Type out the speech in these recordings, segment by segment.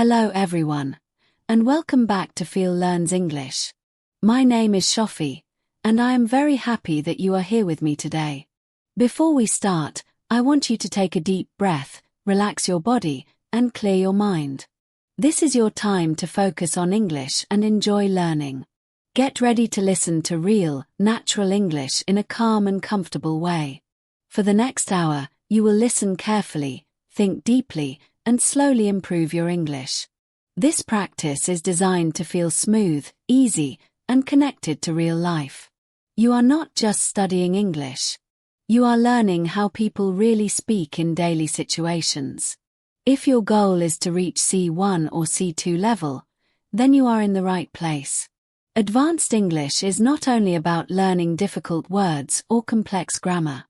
Hello everyone, and welcome back to Feel Learns English. My name is Shofi, and I am very happy that you are here with me today. Before we start, I want you to take a deep breath, relax your body, and clear your mind. This is your time to focus on English and enjoy learning. Get ready to listen to real, natural English in a calm and comfortable way. For the next hour, you will listen carefully, think deeply, and slowly improve your English. This practice is designed to feel smooth, easy, and connected to real life. You are not just studying English. You are learning how people really speak in daily situations. If your goal is to reach C1 or C2 level, then you are in the right place. Advanced English is not only about learning difficult words or complex grammar.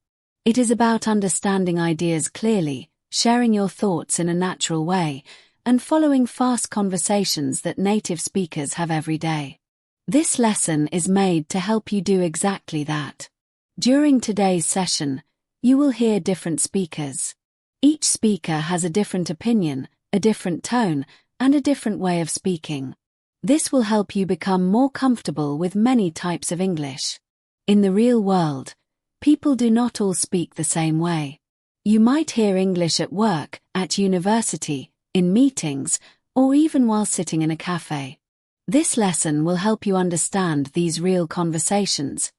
It is about understanding ideas clearly, sharing your thoughts in a natural way, and following fast conversations that native speakers have every day. This lesson is made to help you do exactly that. During today's session, you will hear different speakers. Each speaker has a different opinion, a different tone, and a different way of speaking. This will help you become more comfortable with many types of English. In the real world, people do not all speak the same way. You might hear English at work, at university, in meetings, or even while sitting in a cafe. This lesson will help you understand these real conversations,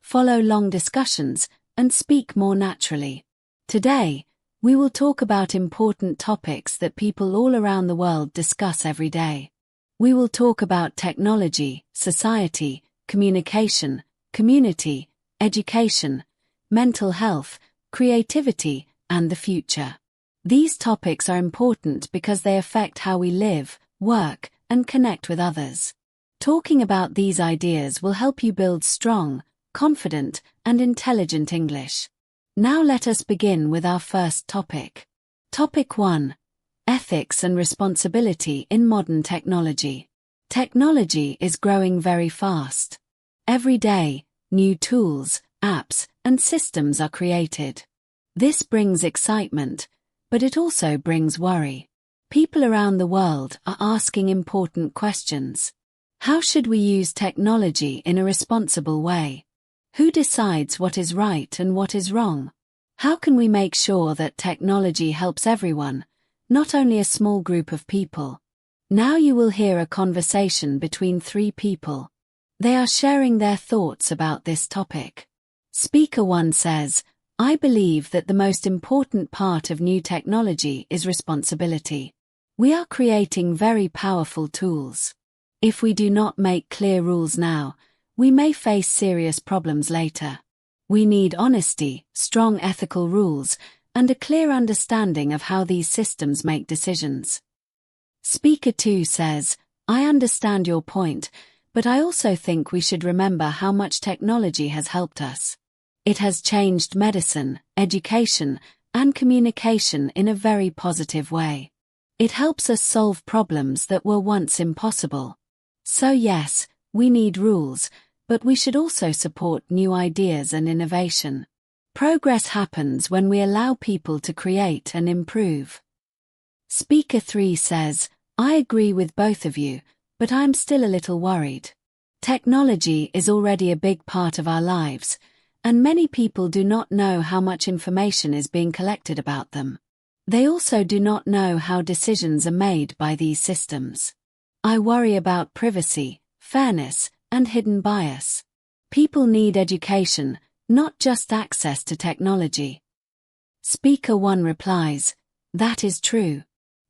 follow long discussions, and speak more naturally. Today, we will talk about important topics that people all around the world discuss every day. We will talk about technology, society, communication, community, education, mental health, creativity, and the future. These topics are important because they affect how we live, work, and connect with others. Talking about these ideas will help you build strong, confident, and intelligent English. Now let us begin with our first topic. Topic 1. Ethics and responsibility in modern technology. Technology is growing very fast. Every day, new tools, apps, and systems are created. This brings excitement, but it also brings worry. People around the world are asking important questions. How should we use technology in a responsible way? Who decides what is right and what is wrong? How can we make sure that technology helps everyone, not only a small group of people? Now you will hear a conversation between three people. They are sharing their thoughts about this topic. Speaker 1 says, I believe that the most important part of new technology is responsibility. We are creating very powerful tools. If we do not make clear rules now, we may face serious problems later. We need honesty, strong ethical rules, and a clear understanding of how these systems make decisions. Speaker 2 says, I understand your point, but I also think we should remember how much technology has helped us. It has changed medicine, education, and communication in a very positive way. It helps us solve problems that were once impossible. So yes, we need rules, but we should also support new ideas and innovation. Progress happens when we allow people to create and improve. Speaker 3 says, I agree with both of you, but I'm still a little worried. Technology is already a big part of our lives, and many people do not know how much information is being collected about them. They also do not know how decisions are made by these systems. I worry about privacy, fairness, and hidden bias. People need education, not just access to technology. Speaker 1 replies, that is true.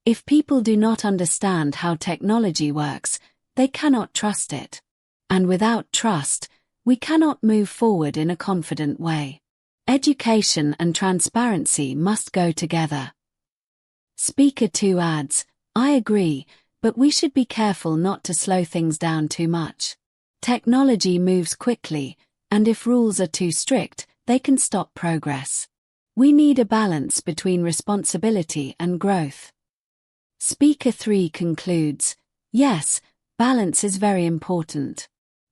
If people do not understand how technology works, they cannot trust it. And without trust, we cannot move forward in a confident way. Education and transparency must go together. Speaker 2 adds, I agree, but we should be careful not to slow things down too much. Technology moves quickly, and if rules are too strict, they can stop progress. We need a balance between responsibility and growth. Speaker 3 concludes, yes, balance is very important.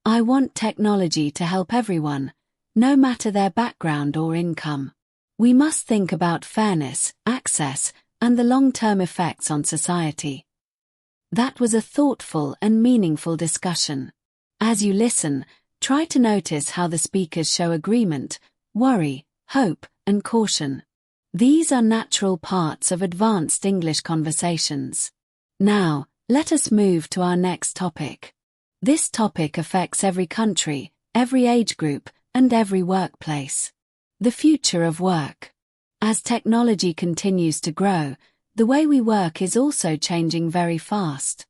I want technology to help everyone, no matter their background or income. We must think about fairness, access, and the long-term effects on society. That was a thoughtful and meaningful discussion. As you listen, try to notice how the speakers show agreement, worry, hope, and caution. These are natural parts of advanced English conversations. Now, let us move to our next topic. This topic affects every country, every age group, and every workplace. The future of work. As technology continues to grow, the way we work is also changing very fast.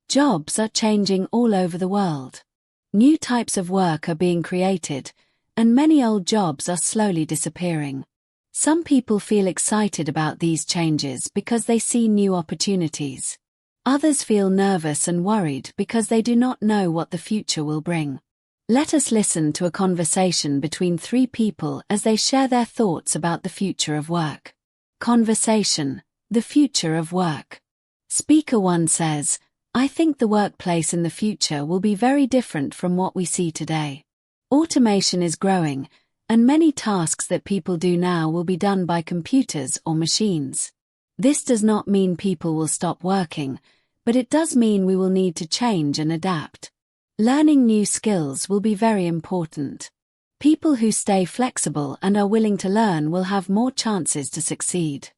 Jobs are changing all over the world. New types of work are being created, and many old jobs are slowly disappearing. Some people feel excited about these changes because they see new opportunities. Others feel nervous and worried because they do not know what the future will bring. Let us listen to a conversation between three people as they share their thoughts about the future of work. Conversation: the future of work. Speaker 1 says, "I think the workplace in the future will be very different from what we see today. Automation is growing, and many tasks that people do now will be done by computers or machines. This does not mean people will stop working, but it does mean we will need to change and adapt. Learning new skills will be very important. People who stay flexible and are willing to learn will have more chances to succeed."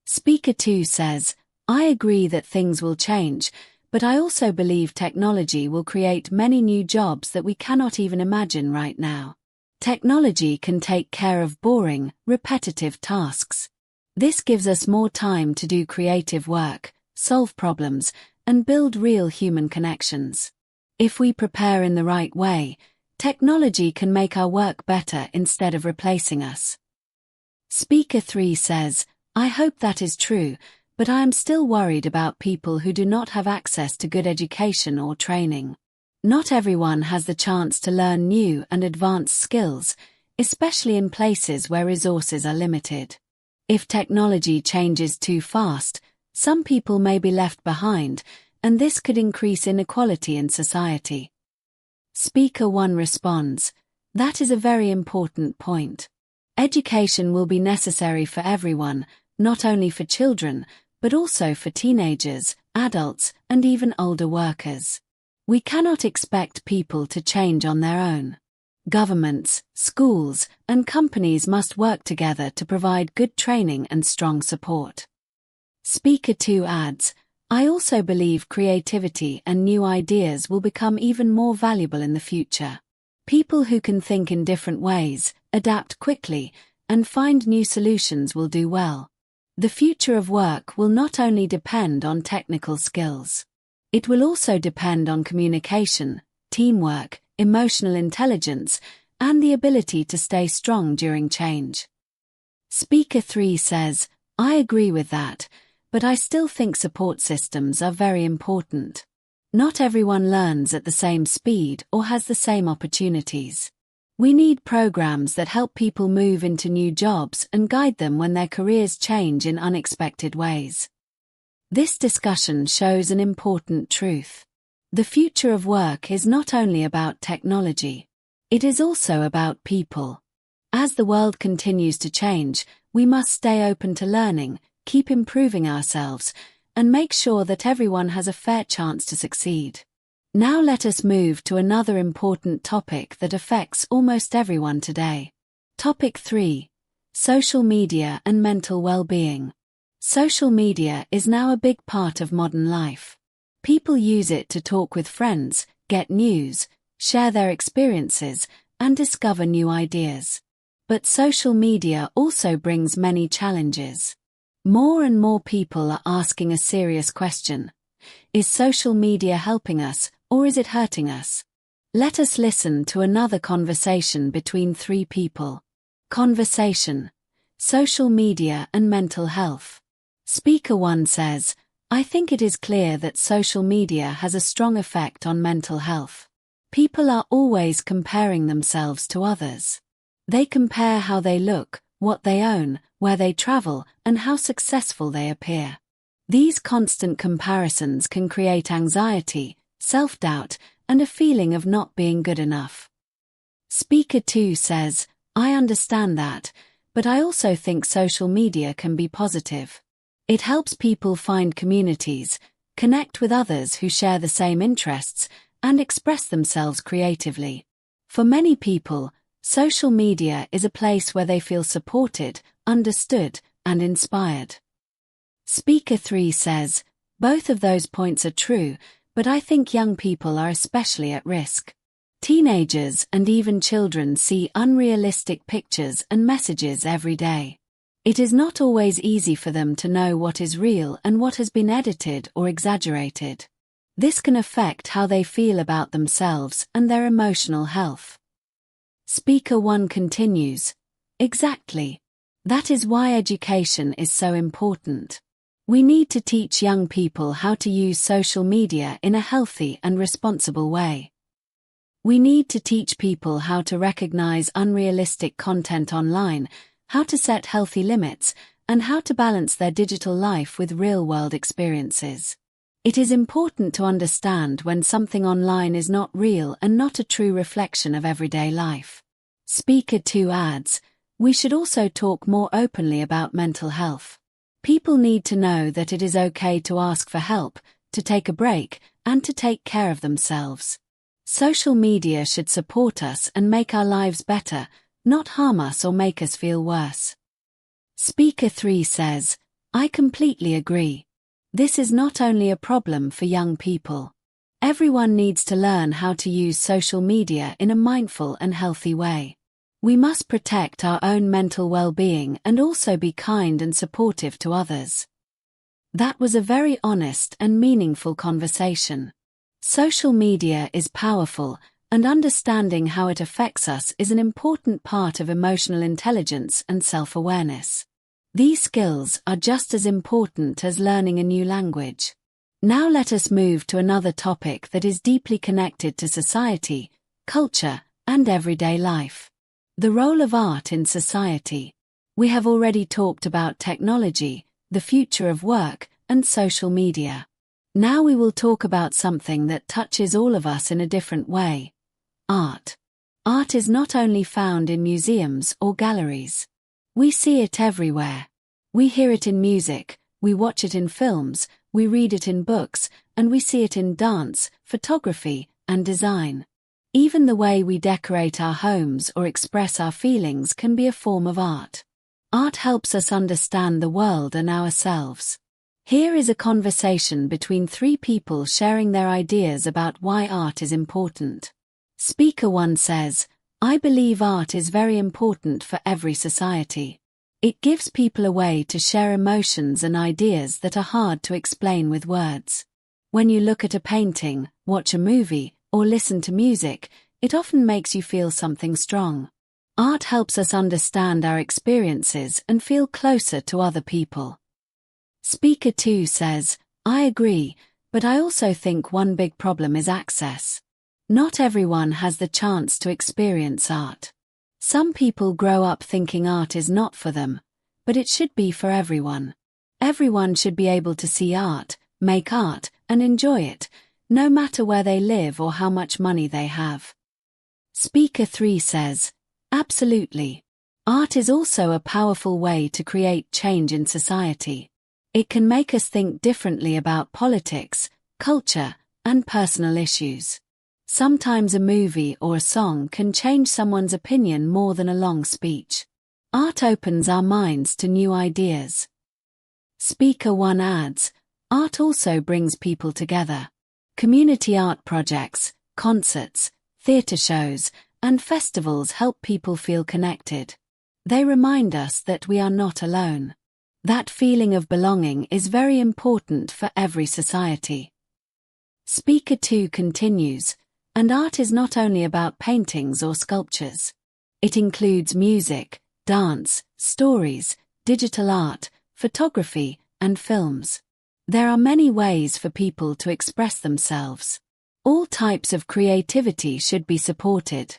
Speaker 2 says, "I agree that things will change, but I also believe technology will create many new jobs that we cannot even imagine right now. Technology can take care of boring, repetitive tasks. This gives us more time to do creative work, solve problems, and build real human connections. If we prepare in the right way, technology can make our work better instead of replacing us." Speaker 3 says, "I hope that is true, but I am still worried about people who do not have access to good education or training. Not everyone has the chance to learn new and advanced skills, especially in places where resources are limited. If technology changes too fast, some people may be left behind, and this could increase inequality in society." Speaker 1 responds, "That is a very important point. Education will be necessary for everyone, not only for children, but also for teenagers, adults, and even older workers. We cannot expect people to change on their own. Governments, schools, and companies must work together to provide good training and strong support." Speaker 2 adds, "I also believe creativity and new ideas will become even more valuable in the future. People who can think in different ways, adapt quickly, and find new solutions will do well. The future of work will not only depend on technical skills. It will also depend on communication, teamwork, emotional intelligence, and the ability to stay strong during change." Speaker 3 says, "I agree with that, but I still think support systems are very important. Not everyone learns at the same speed or has the same opportunities. We need programs that help people move into new jobs and guide them when their careers change in unexpected ways." This discussion shows an important truth. The future of work is not only about technology. It is also about people. As the world continues to change, we must stay open to learning, keep improving ourselves, and make sure that everyone has a fair chance to succeed. Now let us move to another important topic that affects almost everyone today. Topic 3. Social media and mental well-being. Social media is now a big part of modern life. People use it to talk with friends, get news, share their experiences, and discover new ideas. But social media also brings many challenges. More and more people are asking a serious question. Is social media helping us, or is it hurting us? Let us listen to another conversation between three people. Conversation: social media and mental health. Speaker 1 says, "I think it is clear that social media has a strong effect on mental health. People are always comparing themselves to others. They compare how they look, what they own, where they travel, and how successful they appear. These constant comparisons can create anxiety, self-doubt, and a feeling of not being good enough." Speaker 2 says, "I understand that, but I also think social media can be positive. It helps people find communities, connect with others who share the same interests, and express themselves creatively. For many people, social media is a place where they feel supported, understood, and inspired. Speaker 3 says, both of those points are true, but I think young people are especially at risk. Teenagers and even children see unrealistic pictures and messages every day. It is not always easy for them to know what is real and what has been edited or exaggerated. This can affect how they feel about themselves and their emotional health. Speaker 1 continues, exactly. That is why education is so important. We need to teach young people how to use social media in a healthy and responsible way. We need to teach people how to recognize unrealistic content online, how to set healthy limits, and how to balance their digital life with real-world experiences. It is important to understand when something online is not real and not a true reflection of everyday life. Speaker 2 adds, we should also talk more openly about mental health. People need to know that it is okay to ask for help, to take a break, and to take care of themselves. Social media should support us and make our lives better, not harm us or make us feel worse. Speaker 3 says, I completely agree. This is not only a problem for young people. Everyone needs to learn how to use social media in a mindful and healthy way. We must protect our own mental well-being and also be kind and supportive to others. That was a very honest and meaningful conversation. Social media is powerful, and understanding how it affects us is an important part of emotional intelligence and self-awareness. These skills are just as important as learning a new language. Now let us move to another topic that is deeply connected to society, culture, and everyday life. The role of art in society. We have already talked about technology, the future of work, and social media. Now we will talk about something that touches all of us in a different way. Art. Art is not only found in museums or galleries. We see it everywhere. We hear it in music, we watch it in films, we read it in books, and we see it in dance, photography, and design. Even the way we decorate our homes or express our feelings can be a form of art. Art helps us understand the world and ourselves. Here is a conversation between three people sharing their ideas about why art is important. Speaker 1 says, I believe art is very important for every society. It gives people a way to share emotions and ideas that are hard to explain with words. When you look at a painting, watch a movie, or listen to music, it often makes you feel something strong. Art helps us understand our experiences and feel closer to other people. Speaker 2 says, I agree, but I also think one big problem is access. Not everyone has the chance to experience art. Some people grow up thinking art is not for them, but it should be for everyone. Everyone should be able to see art, make art, and enjoy it, no matter where they live or how much money they have. Speaker 3 says, absolutely. Art is also a powerful way to create change in society. It can make us think differently about politics, culture, and personal issues. Sometimes a movie or a song can change someone's opinion more than a long speech. Art opens our minds to new ideas. Speaker 1 adds, art also brings people together. Community art projects, concerts, theatre shows, and festivals help people feel connected. They remind us that we are not alone. That feeling of belonging is very important for every society. Speaker 2 continues, and art is not only about paintings or sculptures. It includes music, dance, stories, digital art, photography, and films. There are many ways for people to express themselves. All types of creativity should be supported.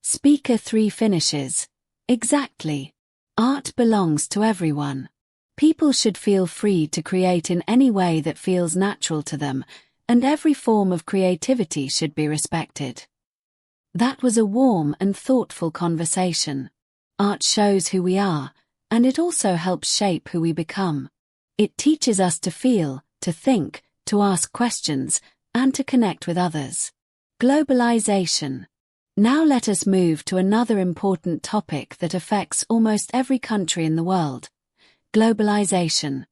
Speaker 3 finishes, exactly. Art belongs to everyone. People should feel free to create in any way that feels natural to them, and every form of creativity should be respected. That was a warm and thoughtful conversation. Art shows who we are, and it also helps shape who we become. It teaches us to feel, to think, to ask questions, and to connect with others. Globalization. Now let us move to another important topic that affects almost every country in the world. Globalization.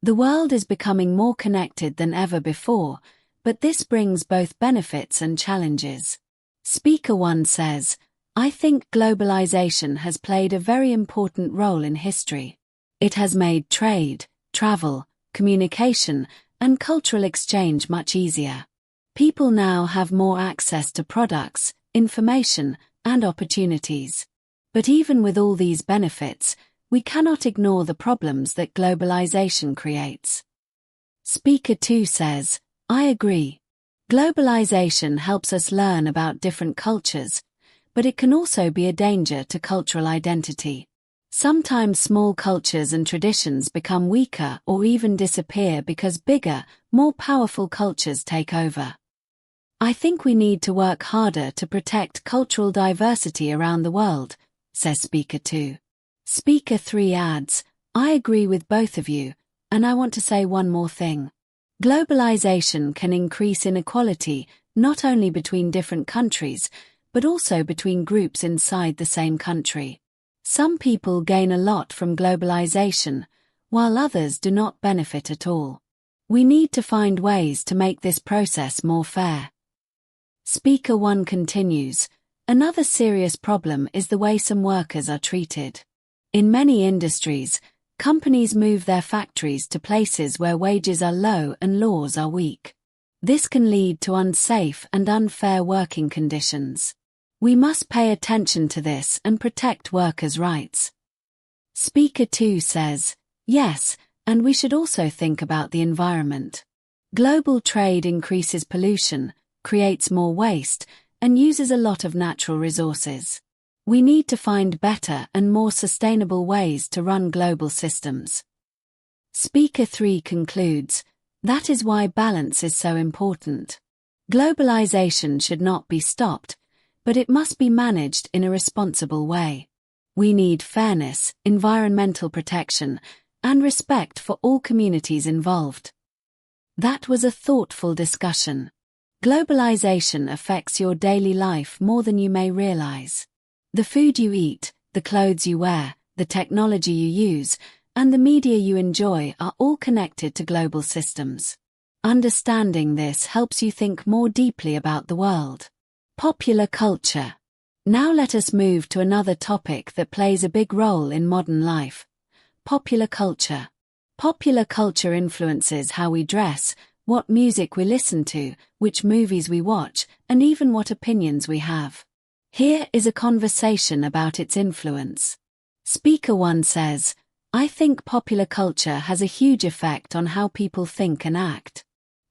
The world is becoming more connected than ever before, but this brings both benefits and challenges. Speaker 1 says, I think globalization has played a very important role in history. It has made trade, travel, communication, and cultural exchange much easier. People now have more access to products, information, and opportunities. But even with all these benefits, we cannot ignore the problems that globalization creates. Speaker 2 says, I agree. Globalization helps us learn about different cultures, but it can also be a danger to cultural identity. Sometimes small cultures and traditions become weaker or even disappear because bigger, more powerful cultures take over. I think we need to work harder to protect cultural diversity around the world, says Speaker 2. Speaker 3 adds, I agree with both of you, and I want to say one more thing. Globalization can increase inequality not only between different countries, but also between groups inside the same country. Some people gain a lot from globalization, while others do not benefit at all. We need to find ways to make this process more fair. Speaker 1 continues, another serious problem is the way some workers are treated. In many industries, companies move their factories to places where wages are low and laws are weak. This can lead to unsafe and unfair working conditions. We must pay attention to this and protect workers' rights. Speaker 2 says, yes, and we should also think about the environment. Global trade increases pollution, creates more waste, and uses a lot of natural resources. We need to find better and more sustainable ways to run global systems. Speaker 3 concludes, that is why balance is so important. Globalization should not be stopped, but it must be managed in a responsible way. We need fairness, environmental protection, and respect for all communities involved. That was a thoughtful discussion. Globalization affects your daily life more than you may realize. The food you eat, the clothes you wear, the technology you use, and the media you enjoy are all connected to global systems. Understanding this helps you think more deeply about the world. Popular culture. Now let us move to another topic that plays a big role in modern life. Popular culture. Popular culture influences how we dress, what music we listen to, which movies we watch, and even what opinions we have. Here is a conversation about its influence. Speaker 1 says, I think popular culture has a huge effect on how people think and act.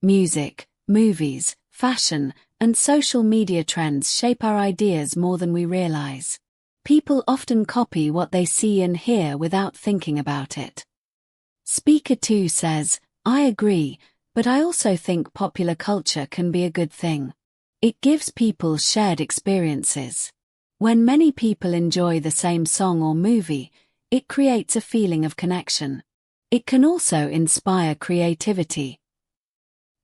Music, movies, fashion, and social media trends shape our ideas more than we realize. People often copy what they see and hear without thinking about it. Speaker 2 says, I agree, but I also think popular culture can be a good thing. It gives people shared experiences. When many people enjoy the same song or movie, it creates a feeling of connection. It can also inspire creativity.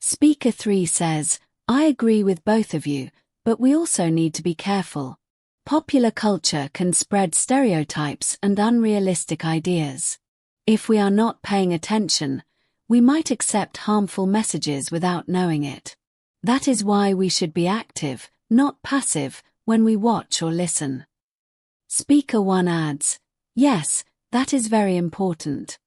Speaker 3 says, I agree with both of you, but we also need to be careful. Popular culture can spread stereotypes and unrealistic ideas. If we are not paying attention, we might accept harmful messages without knowing it. That is why we should be active, not passive, when we watch or listen. Speaker 1 adds, yes, that is very important.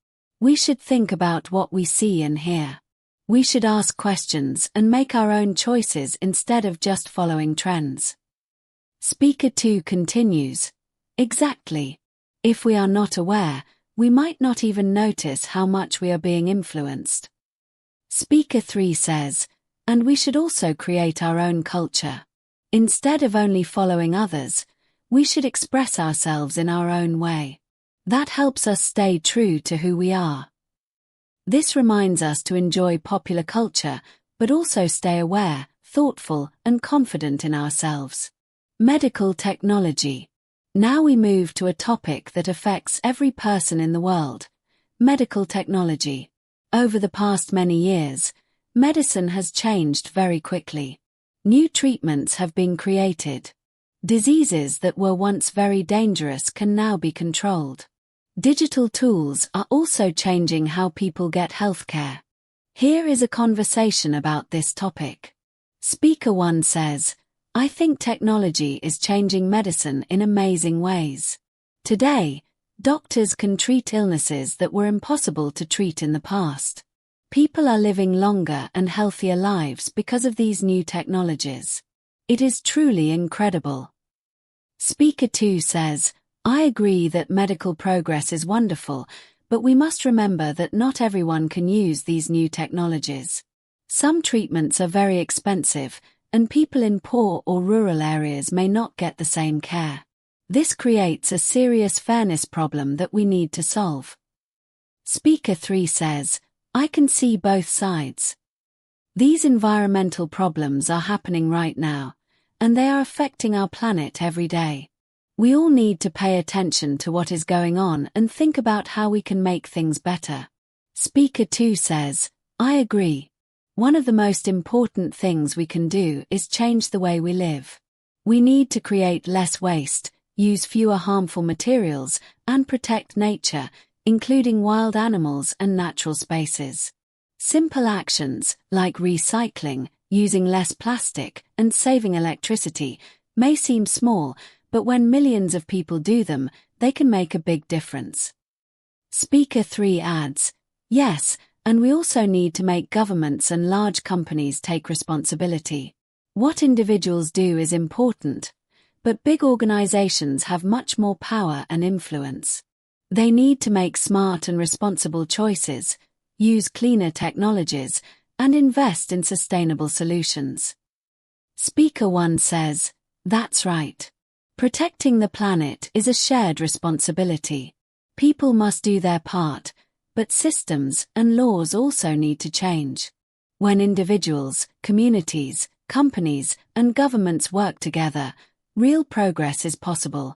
We should think about what we see and hear. We should ask questions and make our own choices instead of just following trends. Speaker 2 continues, exactly. If we are not aware, we might not even notice how much we are being influenced. Speaker 3 says, and we should also create our own culture. Instead of only following others, we should express ourselves in our own way. That helps us stay true to who we are. This reminds us to enjoy popular culture, but also stay aware, thoughtful, and confident in ourselves. Medical technology. Now we move to a topic that affects every person in the world. Medical technology. Over the past many years, medicine has changed very quickly. New treatments have been created. Diseases that were once very dangerous can now be controlled. Digital tools are also changing how people get healthcare. Here is a conversation about this topic. Speaker 1 says, I think technology is changing medicine in amazing ways. Today, doctors can treat illnesses that were impossible to treat in the past. People are living longer and healthier lives because of these new technologies. It is truly incredible. Speaker 2 says, I agree that medical progress is wonderful, but we must remember that not everyone can use these new technologies. Some treatments are very expensive, and people in poor or rural areas may not get the same care. This creates a serious fairness problem that we need to solve. Speaker 3 says, I can see both sides. These environmental problems are happening right now, and they are affecting our planet every day. We all need to pay attention to what is going on and think about how we can make things better. Speaker 2 says, I agree. One of the most important things we can do is change the way we live. We need to create less waste, use fewer harmful materials, and protect nature, including wild animals and natural spaces. Simple actions, like recycling, using less plastic, and saving electricity, may seem small, but when millions of people do them, they can make a big difference. Speaker 3 adds, yes, and we also need to make governments and large companies take responsibility. What individuals do is important, but big organizations have much more power and influence. They need to make smart and responsible choices, use cleaner technologies, and invest in sustainable solutions. Speaker 1 says, that's right. Protecting the planet is a shared responsibility. People must do their part, but systems and laws also need to change. When individuals, communities, companies, and governments work together, real progress is possible.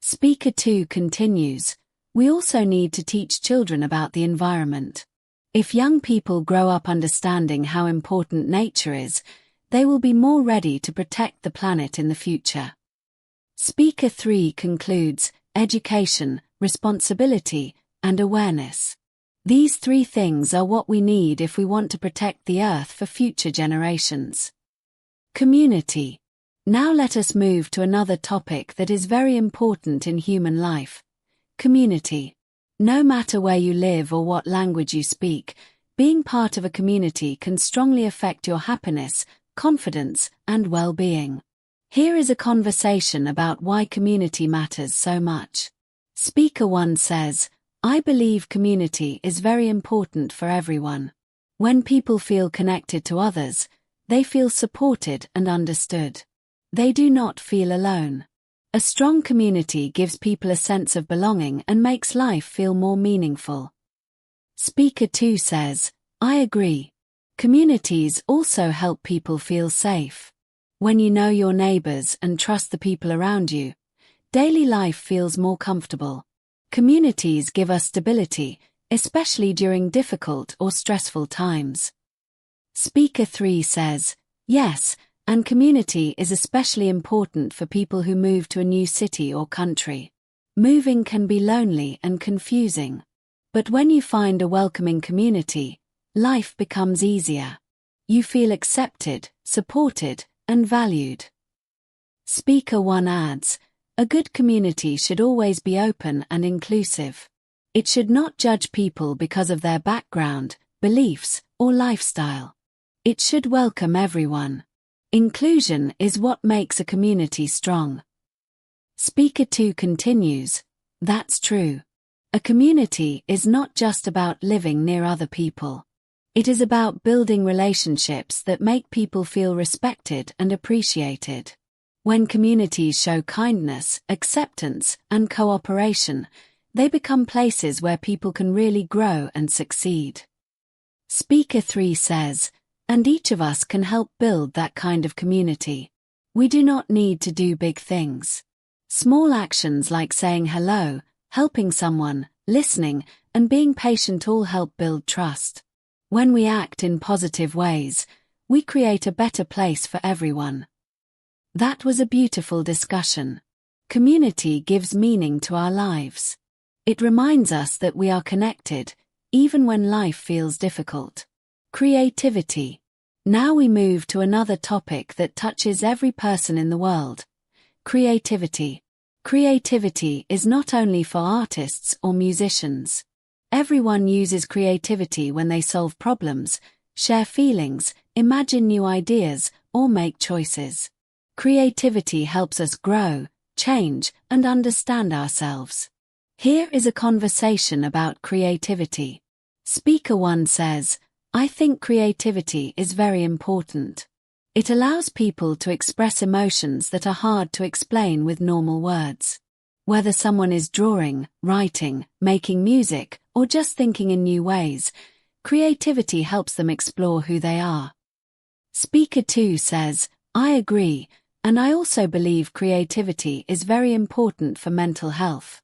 Speaker 2 continues, we also need to teach children about the environment. If young people grow up understanding how important nature is, they will be more ready to protect the planet in the future. Speaker 3 concludes, education, responsibility, and awareness. These three things are what we need if we want to protect the Earth for future generations. Community. Now let us move to another topic that is very important in human life. Community. No matter where you live or what language you speak, being part of a community can strongly affect your happiness, confidence, and well-being. Here is a conversation about why community matters so much. Speaker 1 says, I believe community is very important for everyone. When people feel connected to others, they feel supported and understood. They do not feel alone. A strong community gives people a sense of belonging and makes life feel more meaningful. Speaker 2 says, I agree. Communities also help people feel safe. When you know your neighbors and trust the people around you, daily life feels more comfortable. Communities give us stability, especially during difficult or stressful times. Speaker 3 says, yes, and community is especially important for people who move to a new city or country. Moving can be lonely and confusing. But when you find a welcoming community, life becomes easier. You feel accepted, supported, and valued. Speaker 1 adds, a good community should always be open and inclusive. It should not judge people because of their background, beliefs, or lifestyle. It should welcome everyone. Inclusion is what makes a community strong. Speaker 2 continues, that's true. A community is not just about living near other people. It is about building relationships that make people feel respected and appreciated. When communities show kindness, acceptance, and cooperation, they become places where people can really grow and succeed. Speaker 3 says, and each of us can help build that kind of community. We do not need to do big things. Small actions like saying hello, helping someone, listening, and being patient all help build trust. When we act in positive ways, we create a better place for everyone. That was a beautiful discussion. Community gives meaning to our lives. It reminds us that we are connected, even when life feels difficult. Creativity. Now we move to another topic that touches every person in the world. Creativity. Creativity is not only for artists or musicians. Everyone uses creativity when they solve problems, share feelings, imagine new ideas, or make choices. Creativity helps us grow, change, and understand ourselves. Here is a conversation about creativity. Speaker 1 says, I think creativity is very important. It allows people to express emotions that are hard to explain with normal words. Whether someone is drawing, writing, making music, or just thinking in new ways, creativity helps them explore who they are. Speaker 2 says, I agree, and I also believe creativity is very important for mental health.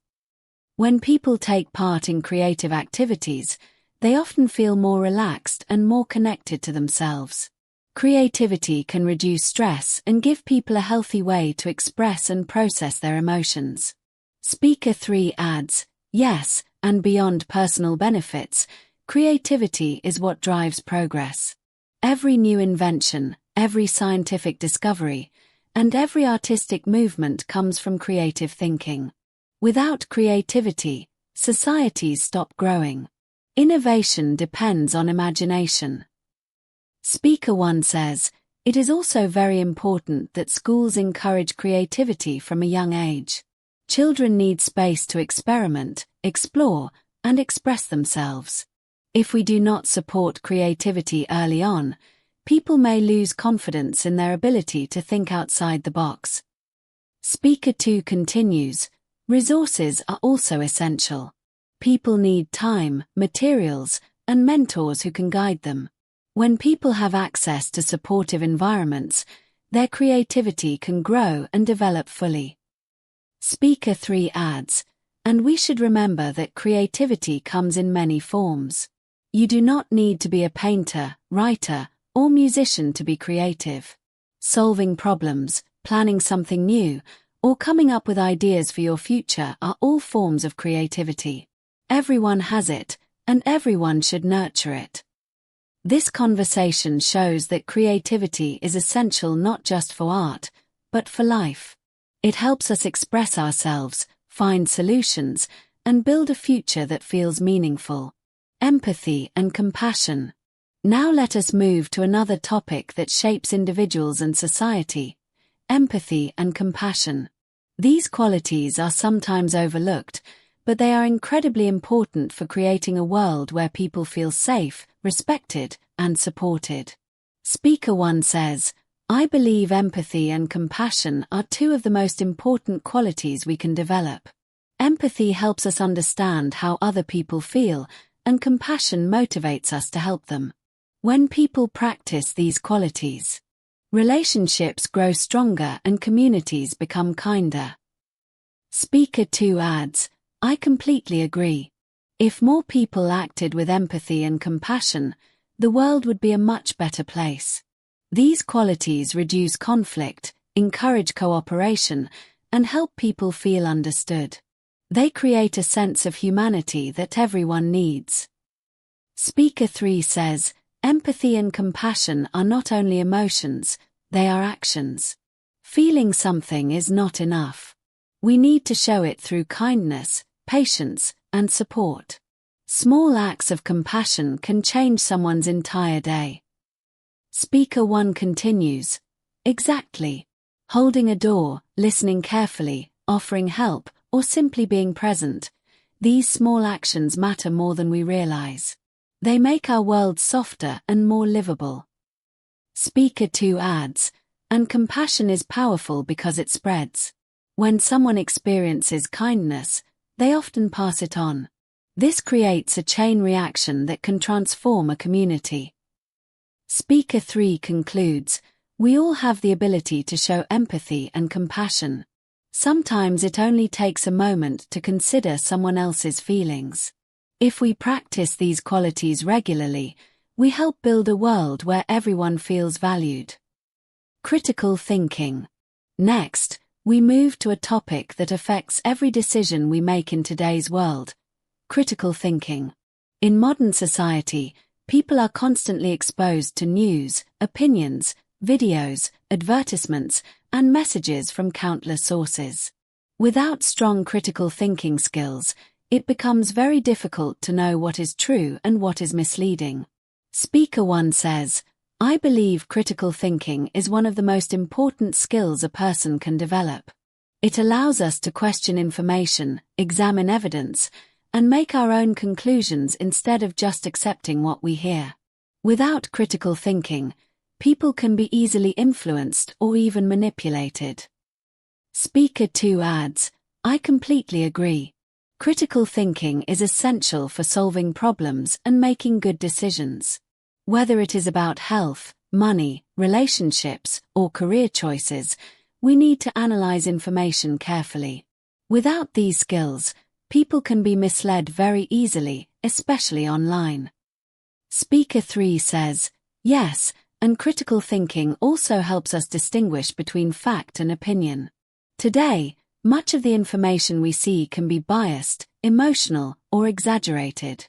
When people take part in creative activities, they often feel more relaxed and more connected to themselves. Creativity can reduce stress and give people a healthy way to express and process their emotions. Speaker 3 adds, yes, and beyond personal benefits, creativity is what drives progress. Every new invention, every scientific discovery, and every artistic movement comes from creative thinking. Without creativity, societies stop growing. Innovation depends on imagination. Speaker 1 says, it is also very important that schools encourage creativity from a young age. Children need space to experiment, explore, and express themselves. If we do not support creativity early on, people may lose confidence in their ability to think outside the box. Speaker 2 continues, resources are also essential. People need time, materials, and mentors who can guide them. When people have access to supportive environments, their creativity can grow and develop fully. Speaker 3 adds, and we should remember that creativity comes in many forms. You do not need to be a painter, writer, or musician to be creative. Solving problems, planning something new, or coming up with ideas for your future are all forms of creativity. Everyone has it, and everyone should nurture it. This conversation shows that creativity is essential not just for art, but for life. It helps us express ourselves, find solutions, and build a future that feels meaningful. Empathy and compassion. Now let us move to another topic that shapes individuals and society. Empathy and compassion. These qualities are sometimes overlooked, but they are incredibly important for creating a world where people feel safe, respected, and supported. Speaker 1 says, I believe empathy and compassion are two of the most important qualities we can develop. Empathy helps us understand how other people feel, and compassion motivates us to help them. When people practice these qualities, relationships grow stronger and communities become kinder. Speaker 2 adds, I completely agree. If more people acted with empathy and compassion, the world would be a much better place. These qualities reduce conflict, encourage cooperation, and help people feel understood. They create a sense of humanity that everyone needs. Speaker 3 says, empathy and compassion are not only emotions, they are actions. Feeling something is not enough. We need to show it through kindness, patience, and support. Small acts of compassion can change someone's entire day. Speaker 1 continues, exactly. Holding a door, listening carefully, offering help, or simply being present, these small actions matter more than we realize. They make our world softer and more livable. Speaker 2 adds, and compassion is powerful because it spreads. When someone experiences kindness, they often pass it on. This creates a chain reaction that can transform a community. Speaker 3 concludes, we all have the ability to show empathy and compassion. Sometimes it only takes a moment to consider someone else's feelings. If we practice these qualities regularly, we help build a world where everyone feels valued. Critical thinking. Next, we move to a topic that affects every decision we make in today's world: critical thinking. In modern society, people are constantly exposed to news, opinions, videos, advertisements, and messages from countless sources. Without strong critical thinking skills, it becomes very difficult to know what is true and what is misleading. Speaker 1 says, "I believe critical thinking is one of the most important skills a person can develop. It allows us to question information, examine evidence, and make our own conclusions instead of just accepting what we hear. Without critical thinking, people can be easily influenced or even manipulated." Speaker 2 adds, "I completely agree. Critical thinking is essential for solving problems and making good decisions. Whether it is about health, money, relationships, or career choices, we need to analyze information carefully. Without these skills, people can be misled very easily, especially online." Speaker 3 says, "Yes, and critical thinking also helps us distinguish between fact and opinion. Today, much of the information we see can be biased, emotional, or exaggerated.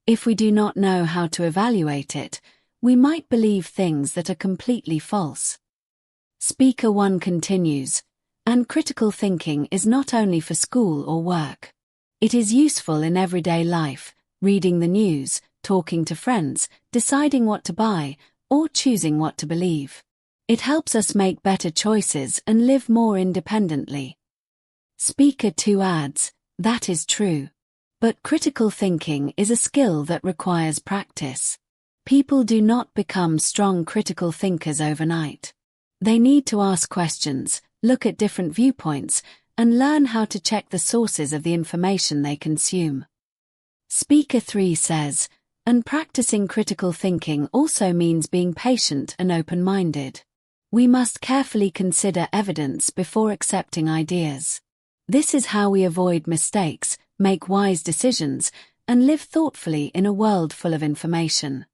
If we do not know how to evaluate it, we might believe things that are completely false." Speaker 1 continues, "And critical thinking is not only for school or work. It is useful in everyday life, reading the news, talking to friends, deciding what to buy, or choosing what to believe. It helps us make better choices and live more independently." Speaker 2 adds, "That is true. But critical thinking is a skill that requires practice. People do not become strong critical thinkers overnight. They need to ask questions, look at different viewpoints, and learn how to check the sources of the information they consume." Speaker 3 says, "And practicing critical thinking also means being patient and open-minded. We must carefully consider evidence before accepting ideas. This is how we avoid mistakes, make wise decisions, and live thoughtfully in a world full of information."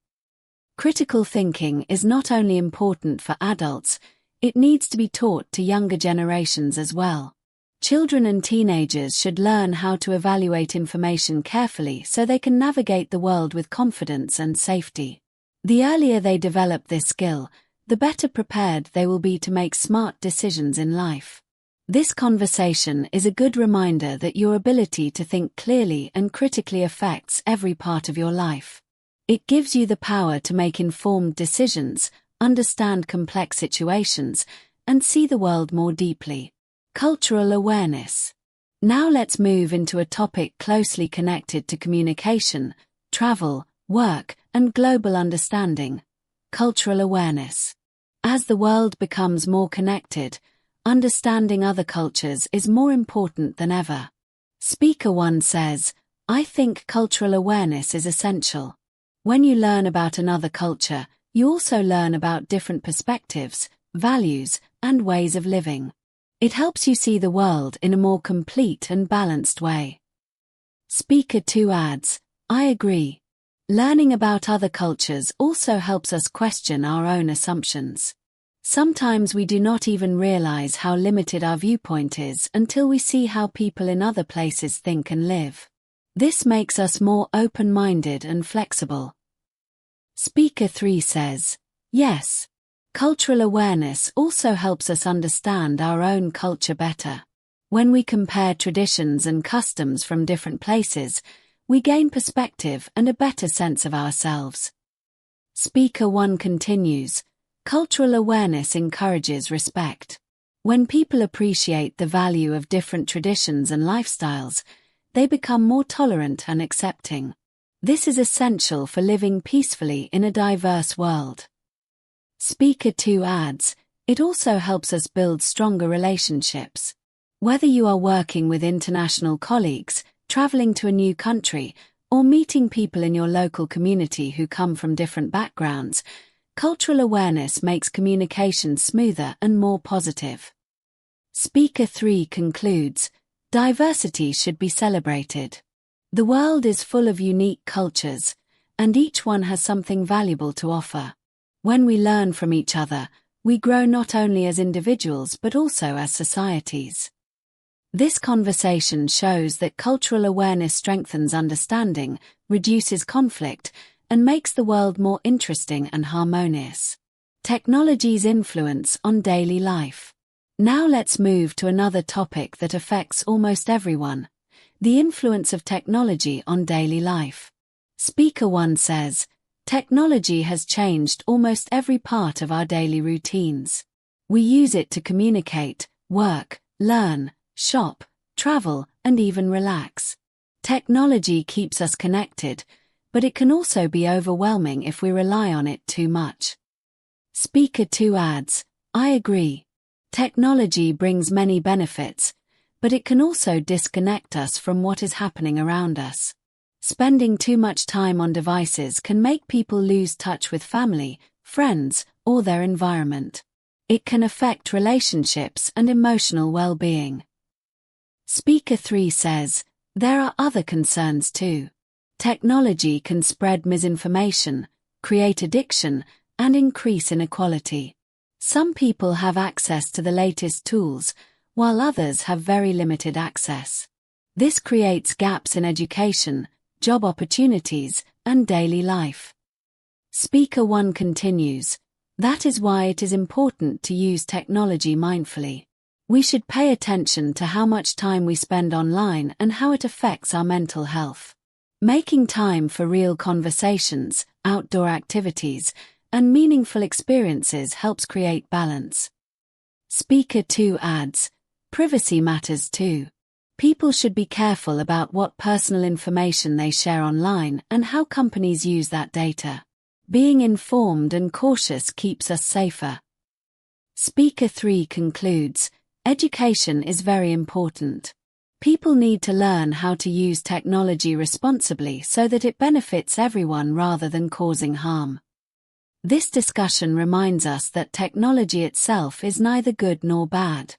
Critical thinking is not only important for adults, it needs to be taught to younger generations as well. Children and teenagers should learn how to evaluate information carefully so they can navigate the world with confidence and safety. The earlier they develop this skill, the better prepared they will be to make smart decisions in life. This conversation is a good reminder that your ability to think clearly and critically affects every part of your life. It gives you the power to make informed decisions, understand complex situations, and see the world more deeply. Cultural awareness. Now let's move into a topic closely connected to communication, travel, work, and global understanding: cultural awareness. As the world becomes more connected, understanding other cultures is more important than ever. Speaker 1 says, "I think cultural awareness is essential. When you learn about another culture, you also learn about different perspectives, values, and ways of living. It helps you see the world in a more complete and balanced way." Speaker 2 adds, "I agree. Learning about other cultures also helps us question our own assumptions. Sometimes we do not even realize how limited our viewpoint is until we see how people in other places think and live. This makes us more open-minded and flexible." Speaker 3 says, "Yes. Cultural awareness also helps us understand our own culture better. When we compare traditions and customs from different places, we gain perspective and a better sense of ourselves." Speaker 1 continues, "Cultural awareness encourages respect. When people appreciate the value of different traditions and lifestyles, they become more tolerant and accepting. This is essential for living peacefully in a diverse world." Speaker 2 adds, "It also helps us build stronger relationships. Whether you are working with international colleagues, traveling to a new country, or meeting people in your local community who come from different backgrounds, cultural awareness makes communication smoother and more positive." Speaker 3 concludes, diversity should be celebrated. The world is full of unique cultures, and each one has something valuable to offer. When we learn from each other, we grow not only as individuals but also as societies. This conversation shows that cultural awareness strengthens understanding, reduces conflict, and makes the world more interesting and harmonious. Technology's influence on daily life. Now let's move to another topic that affects almost everyone: the influence of technology on daily life. Speaker 1 says, technology has changed almost every part of our daily routines. We use it to communicate, work, learn, shop, travel, and even relax. Technology keeps us connected, but it can also be overwhelming if we rely on it too much. Speaker 2 adds, I agree. Technology brings many benefits, but it can also disconnect us from what is happening around us. Spending too much time on devices can make people lose touch with family, friends, or their environment. It can affect relationships and emotional well-being. Speaker 3 says, there are other concerns too. Technology can spread misinformation, create addiction, and increase inequality. Some people have access to the latest tools, while others have very limited access. This creates gaps in education, job opportunities, and daily life. Speaker 1 continues, that is why it is important to use technology mindfully. We should pay attention to how much time we spend online and how it affects our mental health. Making time for real conversations, outdoor activities, and meaningful experiences helps create balance. Speaker 2 adds, privacy matters too. People should be careful about what personal information they share online and how companies use that data. Being informed and cautious keeps us safer. Speaker 3 concludes, education is very important. People need to learn how to use technology responsibly so that it benefits everyone rather than causing harm. This discussion reminds us that technology itself is neither good nor bad.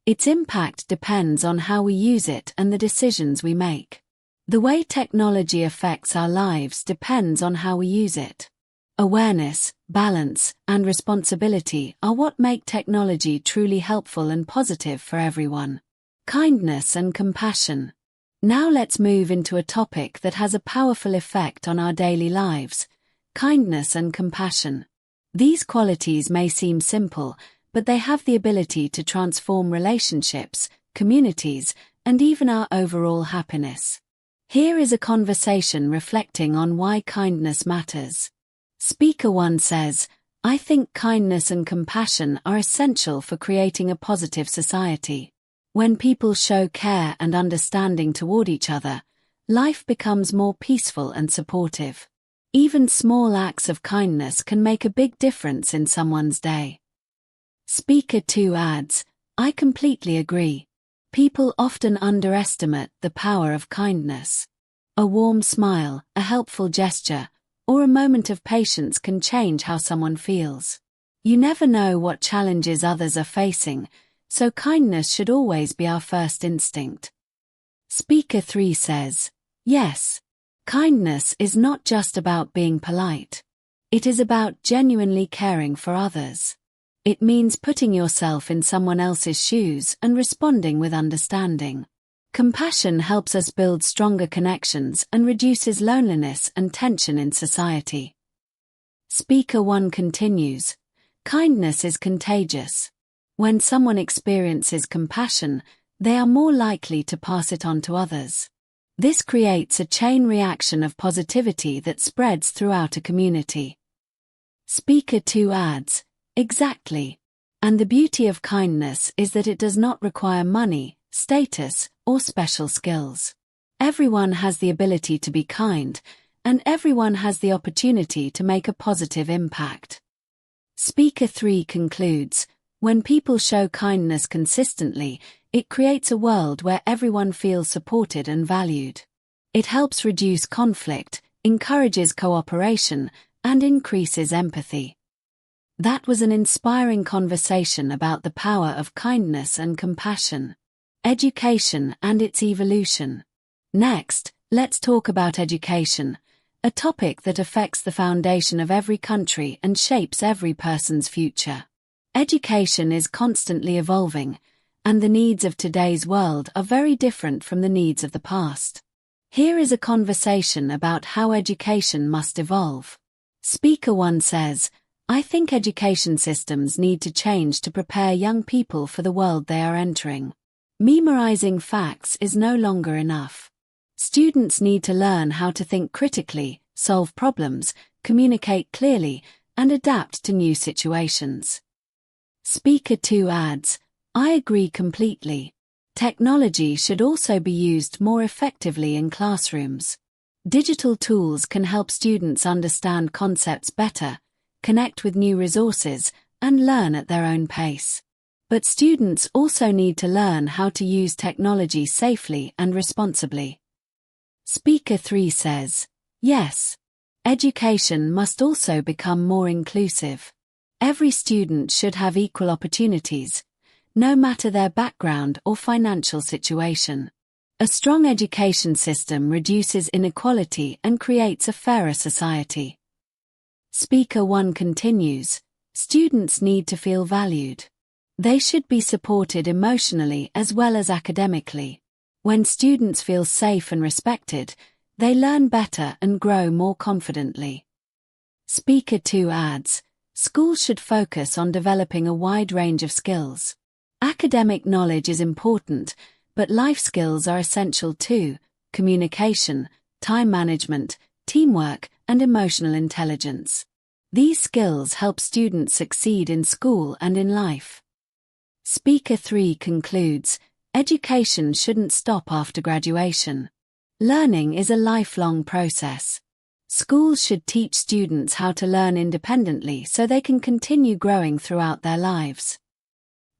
Its impact depends on how we use it and the decisions we make. The way technology affects our lives depends on how we use it. Awareness, balance, and responsibility are what make technology truly helpful and positive for everyone. Kindness and compassion. Now let's move into a topic that has a powerful effect on our daily lives: kindness and compassion. These qualities may seem simple, but they have the ability to transform relationships, communities, and even our overall happiness. Here is a conversation reflecting on why kindness matters. Speaker 1 says, I think kindness and compassion are essential for creating a positive society. When people show care and understanding toward each other, life becomes more peaceful and supportive. Even small acts of kindness can make a big difference in someone's day. Speaker 2 adds, I completely agree. People often underestimate the power of kindness. A warm smile, a helpful gesture, or a moment of patience can change how someone feels. You never know what challenges others are facing, so kindness should always be our first instinct. Speaker 3 says, yes. Kindness is not just about being polite. It is about genuinely caring for others. It means putting yourself in someone else's shoes and responding with understanding. Compassion helps us build stronger connections and reduces loneliness and tension in society. Speaker 1 continues, kindness is contagious. When someone experiences compassion, they are more likely to pass it on to others. This creates a chain reaction of positivity that spreads throughout a community. Speaker 2 adds, exactly. And the beauty of kindness is that it does not require money, status, or special skills. Everyone has the ability to be kind, and everyone has the opportunity to make a positive impact. Speaker 3 concludes, when people show kindness consistently, it creates a world where everyone feels supported and valued. It helps reduce conflict, encourages cooperation, and increases empathy. That was an inspiring conversation about the power of kindness and compassion. Education and its evolution. Next, let's talk about education, a topic that affects the foundation of every country and shapes every person's future. Education is constantly evolving, and the needs of today's world are very different from the needs of the past. Here is a conversation about how education must evolve. Speaker 1 says, I think education systems need to change to prepare young people for the world they are entering. Memorizing facts is no longer enough. Students need to learn how to think critically, solve problems, communicate clearly, and adapt to new situations. Speaker 2 adds, I agree completely. Technology should also be used more effectively in classrooms. Digital tools can help students understand concepts better, connect with new resources, and learn at their own pace. But students also need to learn how to use technology safely and responsibly. Speaker 3 says, yes. Education must also become more inclusive. Every student should have equal opportunities, no matter their background or financial situation. A strong education system reduces inequality and creates a fairer society. Speaker 1 continues, students need to feel valued. They should be supported emotionally as well as academically. When students feel safe and respected, they learn better and grow more confidently. Speaker 2 adds, schools should focus on developing a wide range of skills. Academic knowledge is important, but life skills are essential too: communication, time management, teamwork, and emotional intelligence. These skills help students succeed in school and in life. Speaker 3 concludes, education shouldn't stop after graduation. Learning is a lifelong process. Schools should teach students how to learn independently so they can continue growing throughout their lives.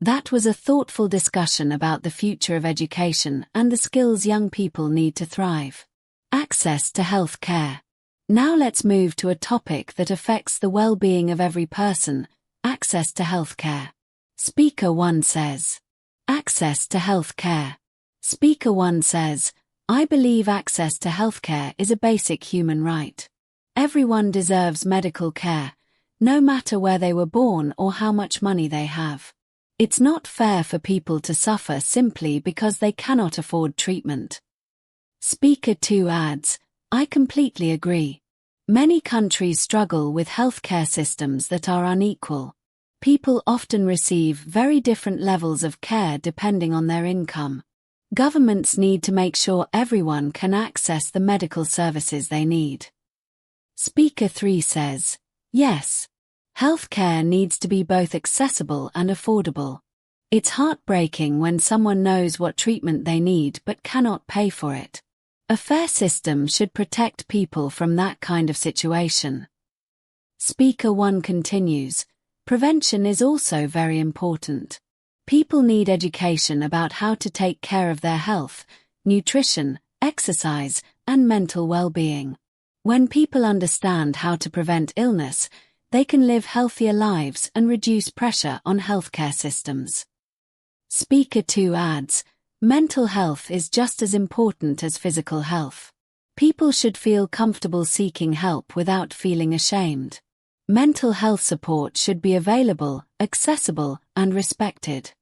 That was a thoughtful discussion about the future of education and the skills young people need to thrive. Access to health care. Now let's move to a topic that affects the well-being of every person: access to health care. Speaker 1 says, access to health care. Speaker 1 says, I believe access to health care is a basic human right. Everyone deserves medical care, no matter where they were born or how much money they have. It's not fair for people to suffer simply because they cannot afford treatment. Speaker 2 adds, I completely agree. Many countries struggle with healthcare systems that are unequal. People often receive very different levels of care depending on their income. Governments need to make sure everyone can access the medical services they need. Speaker 3 says, yes. Healthcare needs to be both accessible and affordable. It's heartbreaking when someone knows what treatment they need but cannot pay for it. A fair system should protect people from that kind of situation. Speaker 1 continues, prevention is also very important. People need education about how to take care of their health, nutrition, exercise, and mental well-being. When people understand how to prevent illness, they can live healthier lives and reduce pressure on healthcare systems. Speaker 2 adds, mental health is just as important as physical health. People should feel comfortable seeking help without feeling ashamed. Mental health support should be available, accessible, and respected.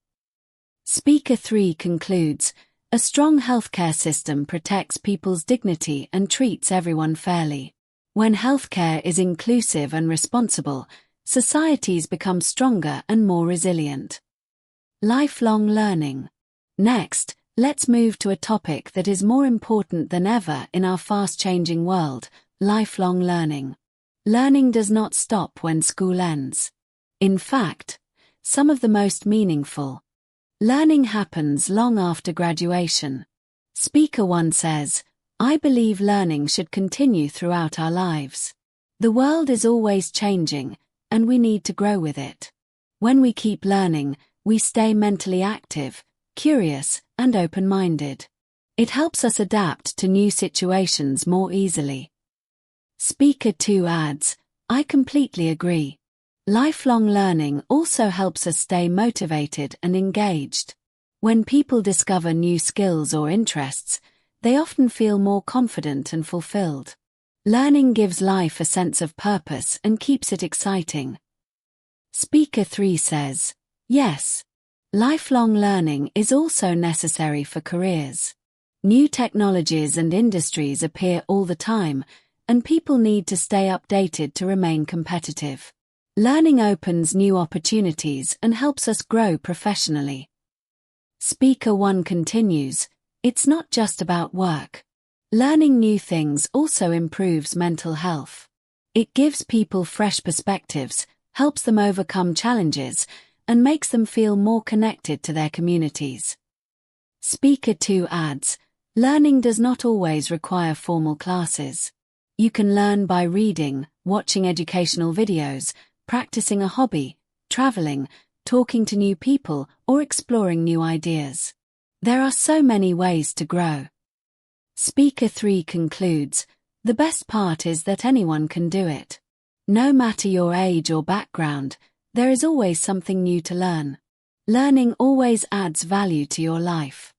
Speaker 3 concludes, a strong healthcare system protects people's dignity and treats everyone fairly. When healthcare is inclusive and responsible, societies become stronger and more resilient. Lifelong learning. Next, let's move to a topic that is more important than ever in our fast-changing world: lifelong learning. Learning does not stop when school ends. In fact, some of the most meaningful learning happens long after graduation. Speaker 1 says, I believe learning should continue throughout our lives. The world is always changing, and we need to grow with it. When we keep learning, we stay mentally active, curious, and open-minded. It helps us adapt to new situations more easily. Speaker 2 adds, I completely agree. Lifelong learning also helps us stay motivated and engaged. When people discover new skills or interests, they often feel more confident and fulfilled. Learning gives life a sense of purpose and keeps it exciting. Speaker 3 says, yes. Lifelong learning is also necessary for careers. New technologies and industries appear all the time, and people need to stay updated to remain competitive. Learning opens new opportunities and helps us grow professionally. Speaker 1 continues, it's not just about work. Learning new things also improves mental health. It gives people fresh perspectives, helps them overcome challenges, and makes them feel more connected to their communities. Speaker 2 adds, learning does not always require formal classes. You can learn by reading, watching educational videos, practicing a hobby, traveling, talking to new people, or exploring new ideas. There are so many ways to grow. Speaker 3 concludes, the best part is that anyone can do it. No matter your age or background, there is always something new to learn. Learning always adds value to your life.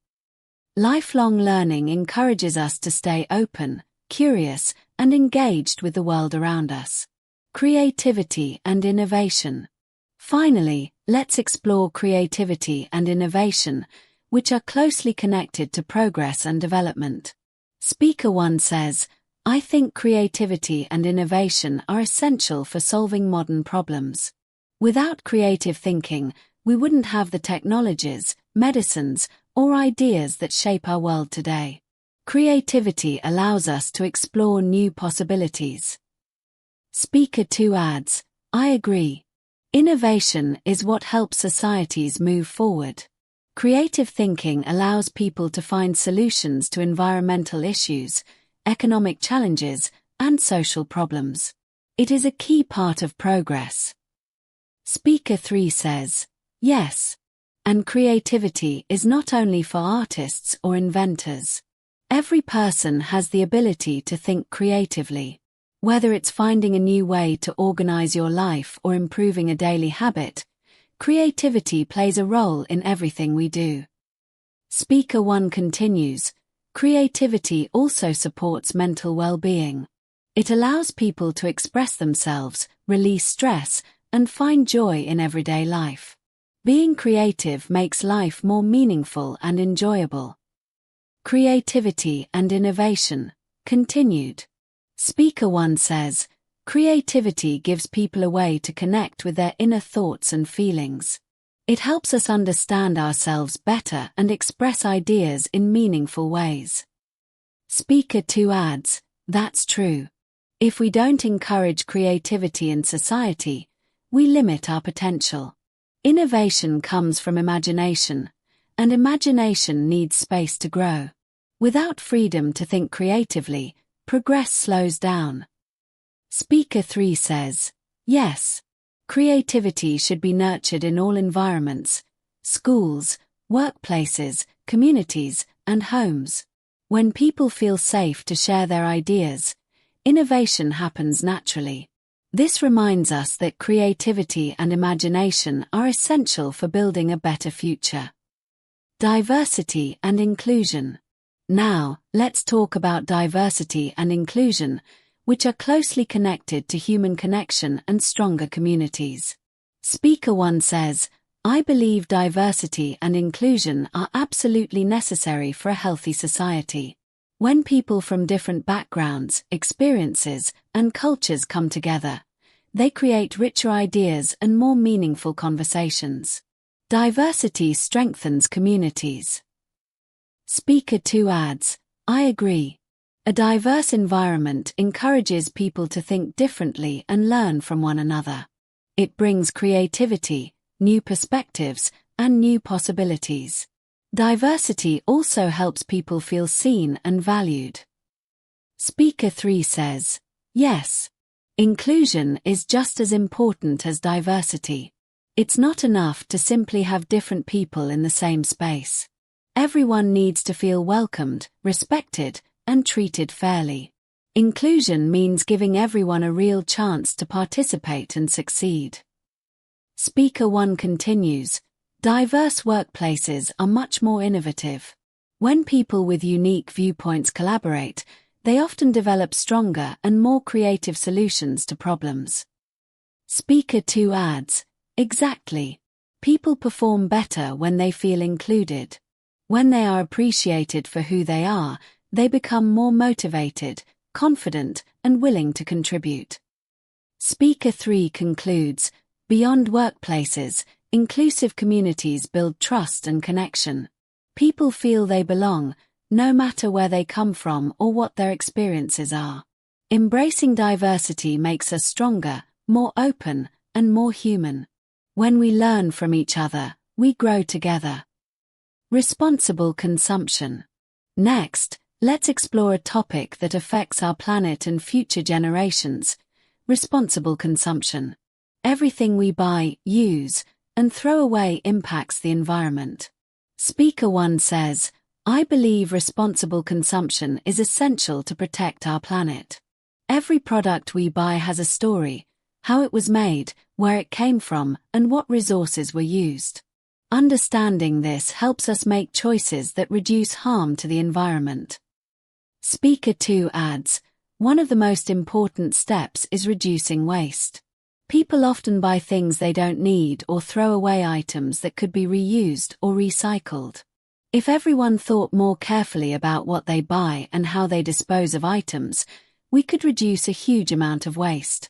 Lifelong learning encourages us to stay open, curious, and engaged with the world around us. Creativity and innovation. Finally, let's explore creativity and innovation, which are closely connected to progress and development. Speaker 1 says, I think creativity and innovation are essential for solving modern problems. Without creative thinking, we wouldn't have the technologies, medicines, or ideas that shape our world today. Creativity allows us to explore new possibilities. Speaker 2 adds, I agree. Innovation is what helps societies move forward. Creative thinking allows people to find solutions to environmental issues, economic challenges, and social problems. It is a key part of progress. Speaker 3 says, yes. And creativity is not only for artists or inventors. Every person has the ability to think creatively. Whether it's finding a new way to organize your life or improving a daily habit, creativity plays a role in everything we do. Speaker 1 continues, creativity also supports mental well-being. It allows people to express themselves, release stress, and find joy in everyday life. Being creative makes life more meaningful and enjoyable. Creativity and innovation. Continued. Speaker 1 says, creativity gives people a way to connect with their inner thoughts and feelings. It helps us understand ourselves better and express ideas in meaningful ways. Speaker 2 adds, that's true. If we don't encourage creativity in society, we limit our potential. Innovation comes from imagination, and imagination needs space to grow. Without freedom to think creatively, progress slows down. Speaker 3 says, yes. Creativity should be nurtured in all environments, schools, workplaces, communities, and homes. When people feel safe to share their ideas, innovation happens naturally. This reminds us that creativity and imagination are essential for building a better future. Diversity and inclusion. Now, let's talk about diversity and inclusion, which are closely connected to human connection and stronger communities. Speaker 1 says, I believe diversity and inclusion are absolutely necessary for a healthy society. When people from different backgrounds, experiences, and cultures come together, they create richer ideas and more meaningful conversations. Diversity strengthens communities. Speaker 2 adds, I agree. A diverse environment encourages people to think differently and learn from one another. It brings creativity, new perspectives, and new possibilities. Diversity also helps people feel seen and valued. Speaker 3 says, yes. Inclusion is just as important as diversity. It's not enough to simply have different people in the same space. Everyone needs to feel welcomed, respected, and treated fairly. Inclusion means giving everyone a real chance to participate and succeed. Speaker 1 continues, diverse workplaces are much more innovative. When people with unique viewpoints collaborate, they often develop stronger and more creative solutions to problems. Speaker 2 adds, exactly. People perform better when they feel included. When they are appreciated for who they are, they become more motivated, confident, and willing to contribute. Speaker 3 concludes, beyond workplaces, inclusive communities build trust and connection. People feel they belong, no matter where they come from or what their experiences are. Embracing diversity makes us stronger, more open, and more human. When we learn from each other, we grow together. Responsible consumption. Next, let's explore a topic that affects our planet and future generations: responsible consumption. Everything we buy, use, and throw away impacts the environment. Speaker 1 says, I believe responsible consumption is essential to protect our planet. Every product we buy has a story: how it was made, where it came from, and what resources were used. Understanding this helps us make choices that reduce harm to the environment. Speaker 2 adds, one of the most important steps is reducing waste. People often buy things they don't need or throw away items that could be reused or recycled. If everyone thought more carefully about what they buy and how they dispose of items, we could reduce a huge amount of waste.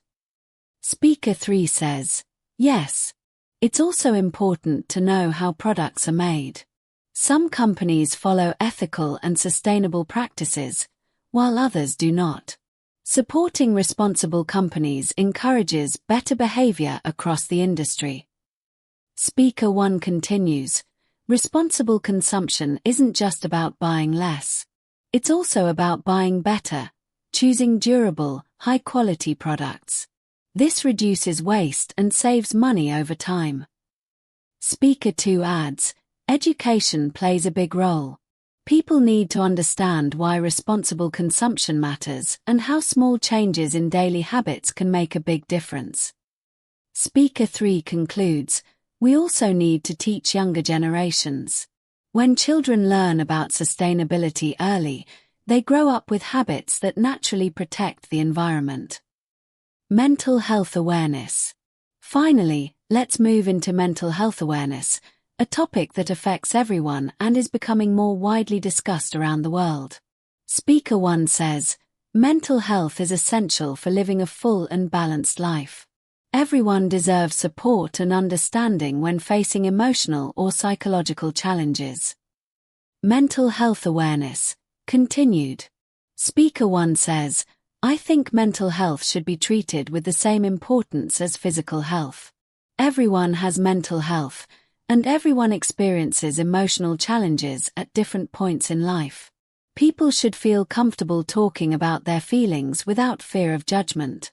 Speaker 3 says, yes. It's also important to know how products are made. Some companies follow ethical and sustainable practices, while others do not. Supporting responsible companies encourages better behavior across the industry. Speaker 1 continues, responsible consumption isn't just about buying less. It's also about buying better, choosing durable, high-quality products. This reduces waste and saves money over time. Speaker 2 adds, education plays a big role. People need to understand why responsible consumption matters and how small changes in daily habits can make a big difference. Speaker 3 concludes, we also need to teach younger generations. When children learn about sustainability early, they grow up with habits that naturally protect the environment. Mental health awareness. Finally, let's move into mental health awareness, a topic that affects everyone and is becoming more widely discussed around the world. Speaker 1 says, mental health is essential for living a full and balanced life. Everyone deserves support and understanding when facing emotional or psychological challenges. Mental health awareness. Continued. Speaker 1 says, I think mental health should be treated with the same importance as physical health. Everyone has mental health, and everyone experiences emotional challenges at different points in life. People should feel comfortable talking about their feelings without fear of judgment.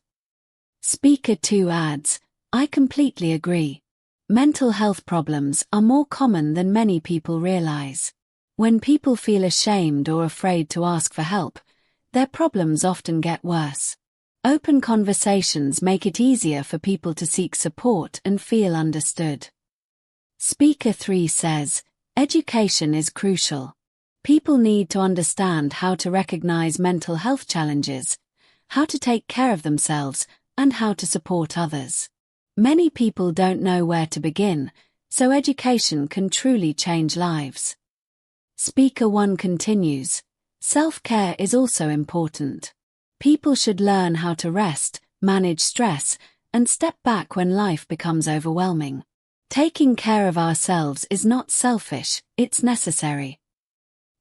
Speaker 2 adds, I completely agree. Mental health problems are more common than many people realize. When people feel ashamed or afraid to ask for help, their problems often get worse. Open conversations make it easier for people to seek support and feel understood. Speaker 3 says, education is crucial. People need to understand how to recognize mental health challenges, how to take care of themselves, and how to support others. Many people don't know where to begin, so education can truly change lives. Speaker 1 continues, self-care is also important. People should learn how to rest, manage stress, and step back when life becomes overwhelming. Taking care of ourselves is not selfish, it's necessary.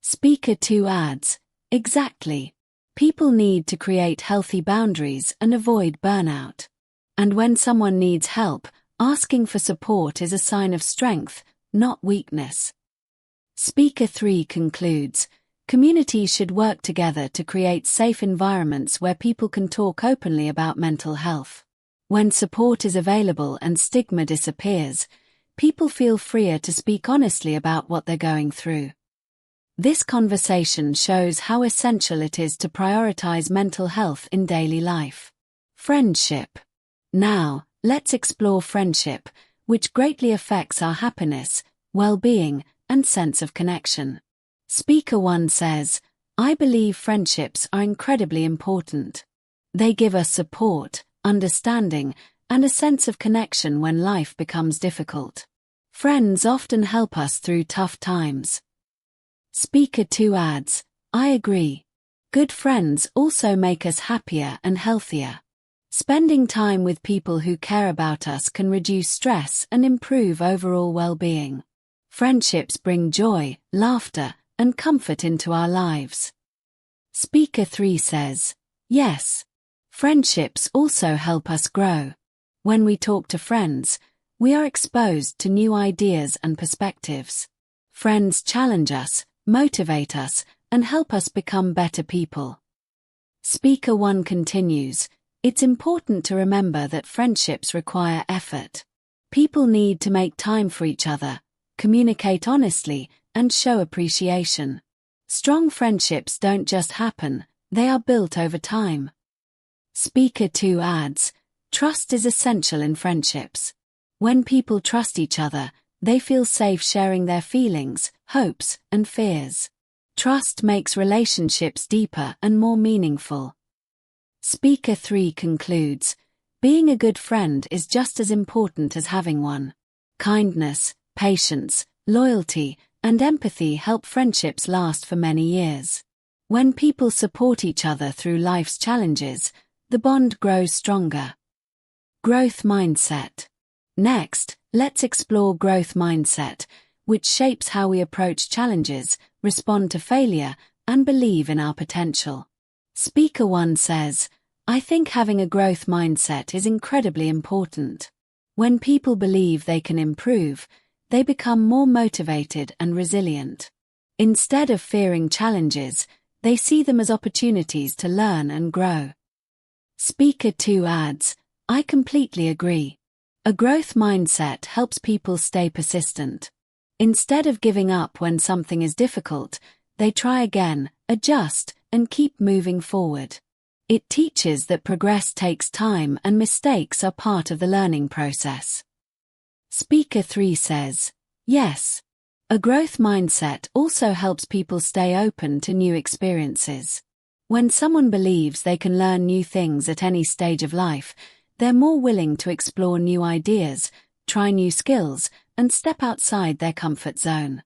Speaker 2 adds, exactly. People need to create healthy boundaries and avoid burnout. And when someone needs help, asking for support is a sign of strength, not weakness. Speaker 3 concludes, communities should work together to create safe environments where people can talk openly about mental health. When support is available and stigma disappears, people feel freer to speak honestly about what they're going through. This conversation shows how essential it is to prioritize mental health in daily life. Friendship. Now, let's explore friendship, which greatly affects our happiness, well-being, and sense of connection. Speaker 1 says, I believe friendships are incredibly important. They give us support, understanding, and a sense of connection when life becomes difficult. Friends often help us through tough times. Speaker 2 adds, I agree. Good friends also make us happier and healthier. Spending time with people who care about us can reduce stress and improve overall well-being. Friendships bring joy, laughter, and comfort into our lives. Speaker 3 says, yes. Friendships also help us grow. When we talk to friends, we are exposed to new ideas and perspectives. Friends challenge us, motivate us, and help us become better people. Speaker 1 continues, it's important to remember that friendships require effort. People need to make time for each other, communicate honestly, and show appreciation. Strong friendships don't just happen, they are built over time. Speaker 2 adds, trust is essential in friendships. When people trust each other, they feel safe sharing their feelings, hopes, and fears. Trust makes relationships deeper and more meaningful. Speaker 3 concludes, being a good friend is just as important as having one. Kindness, patience, loyalty, and empathy help friendships last for many years. When people support each other through life's challenges, the bond grows stronger. Growth mindset. Next, let's explore growth mindset, which shapes how we approach challenges, respond to failure, and believe in our potential. Speaker 1 says, I think having a growth mindset is incredibly important. When people believe they can improve, they become more motivated and resilient. Instead of fearing challenges, they see them as opportunities to learn and grow. Speaker 2 adds, I completely agree. A growth mindset helps people stay persistent. Instead of giving up when something is difficult, they try again, adjust, and keep moving forward. It teaches that progress takes time and mistakes are part of the learning process. Speaker 3 says, yes. A growth mindset also helps people stay open to new experiences. When someone believes they can learn new things at any stage of life, they're more willing to explore new ideas, try new skills, and step outside their comfort zone.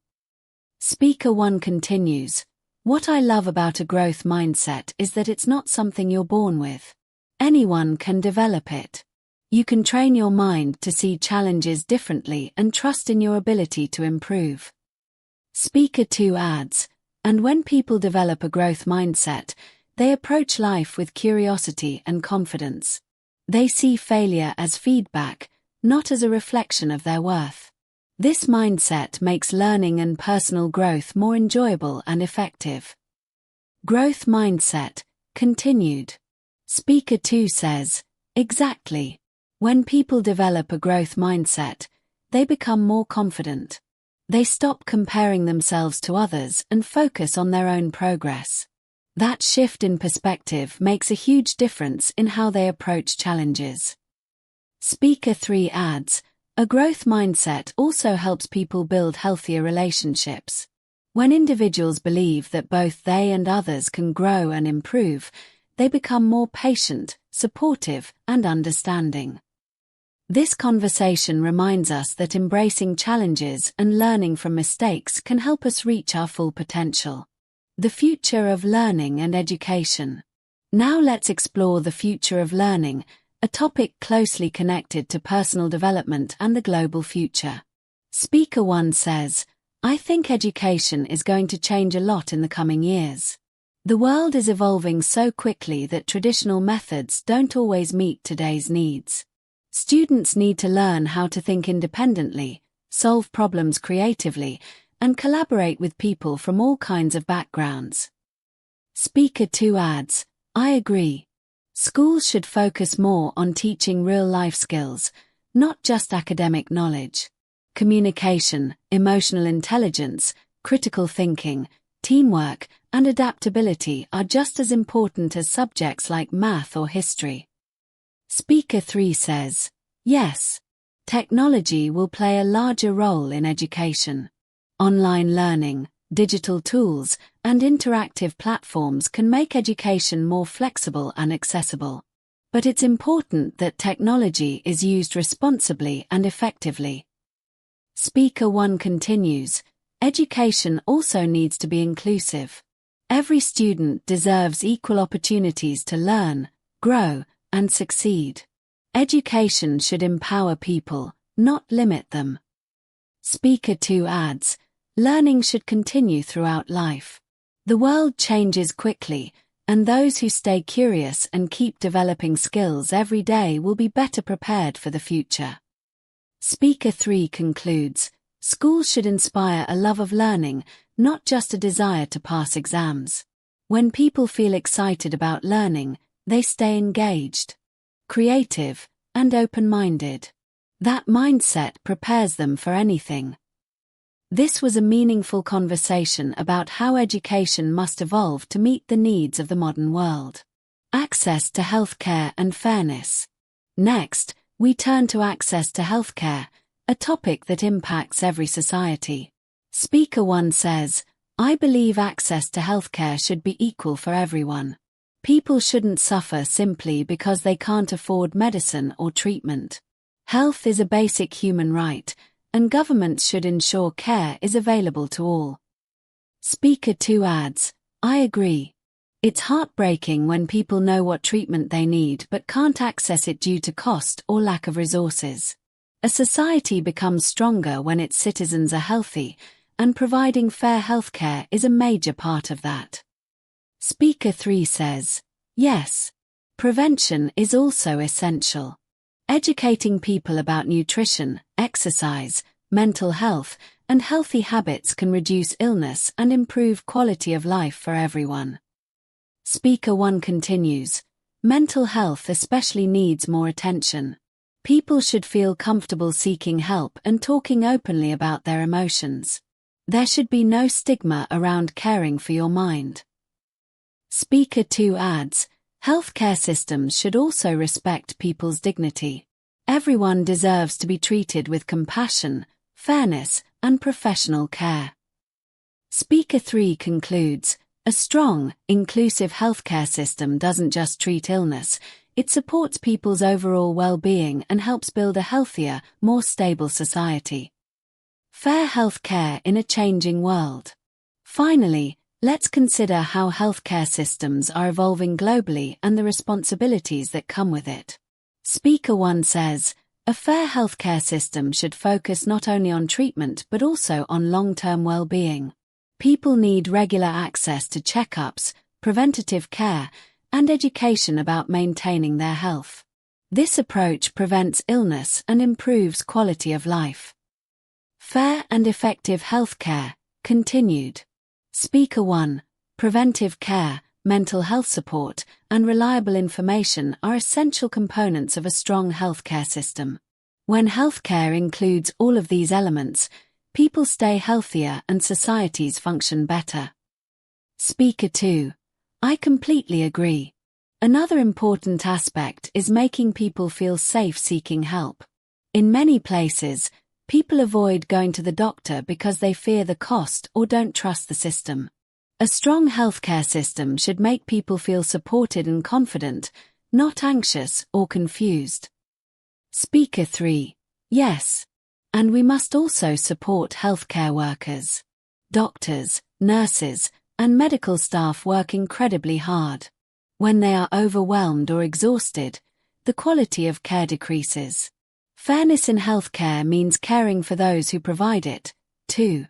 Speaker 1 continues, what I love about a growth mindset is that it's not something you're born with. Anyone can develop it. You can train your mind to see challenges differently and trust in your ability to improve. Speaker 2 adds, and when people develop a growth mindset, they approach life with curiosity and confidence. They see failure as feedback, not as a reflection of their worth. This mindset makes learning and personal growth more enjoyable and effective. Growth mindset, continued. Speaker 2 says, exactly. When people develop a growth mindset, they become more confident. They stop comparing themselves to others and focus on their own progress. That shift in perspective makes a huge difference in how they approach challenges. Speaker 3 adds, a growth mindset also helps people build healthier relationships. When individuals believe that both they and others can grow and improve, they become more patient, supportive, and understanding. This conversation reminds us that embracing challenges and learning from mistakes can help us reach our full potential. The future of learning and education. Now let's explore the future of learning, a topic closely connected to personal development and the global future. Speaker 1 says, I think education is going to change a lot in the coming years. The world is evolving so quickly that traditional methods don't always meet today's needs. Students need to learn how to think independently, solve problems creatively, and collaborate with people from all kinds of backgrounds. Speaker 2 adds, I agree. Schools should focus more on teaching real-life skills, not just academic knowledge. Communication, emotional intelligence, critical thinking, teamwork, and adaptability are just as important as subjects like math or history. Speaker 3 says, yes. Technology will play a larger role in education. Online learning, digital tools, and interactive platforms can make education more flexible and accessible. But it's important that technology is used responsibly and effectively. Speaker 1 continues, education also needs to be inclusive. Every student deserves equal opportunities to learn, grow, and succeed. Education should empower people, not limit them. Speaker 2 adds, learning should continue throughout life. The world changes quickly, and those who stay curious and keep developing skills every day will be better prepared for the future. Speaker 3 concludes, schools should inspire a love of learning, not just a desire to pass exams. When people feel excited about learning, they stay engaged, creative, and open-minded. That mindset prepares them for anything. This was a meaningful conversation about how education must evolve to meet the needs of the modern world. Access to healthcare and fairness. Next, we turn to access to healthcare, a topic that impacts every society. Speaker 1 says, I believe access to healthcare should be equal for everyone. People shouldn't suffer simply because they can't afford medicine or treatment. Health is a basic human right, and governments should ensure care is available to all. Speaker 2 adds, I agree. It's heartbreaking when people know what treatment they need but can't access it due to cost or lack of resources. A society becomes stronger when its citizens are healthy, and providing fair healthcare is a major part of that. Speaker 3 says, yes. Prevention is also essential. Educating people about nutrition, exercise, mental health, and healthy habits can reduce illness and improve quality of life for everyone. Speaker 1 continues, mental health especially needs more attention. People should feel comfortable seeking help and talking openly about their emotions. There should be no stigma around caring for your mind. Speaker 2 adds, healthcare systems should also respect people's dignity. Everyone deserves to be treated with compassion, fairness, and professional care. Speaker 3 concludes, a strong, inclusive healthcare system doesn't just treat illness, it supports people's overall well-being and helps build a healthier, more stable society. Fair healthcare in a changing world. Finally, let's consider how healthcare systems are evolving globally and the responsibilities that come with it. Speaker 1 says, a fair healthcare system should focus not only on treatment but also on long-term well-being. People need regular access to checkups, preventative care, and education about maintaining their health. This approach prevents illness and improves quality of life. Fair and effective healthcare, continued. Speaker 1, preventive care, mental health support, and reliable information are essential components of a strong healthcare system. When healthcare includes all of these elements, people stay healthier and societies function better. Speaker 2, I completely agree. Another important aspect is making people feel safe seeking help. In many places, people avoid going to the doctor because they fear the cost or don't trust the system. A strong healthcare system should make people feel supported and confident, not anxious or confused. Speaker 3, yes. And we must also support healthcare workers. Doctors, nurses, and medical staff work incredibly hard. When they are overwhelmed or exhausted, the quality of care decreases. Fairness in healthcare means caring for those who provide it, too.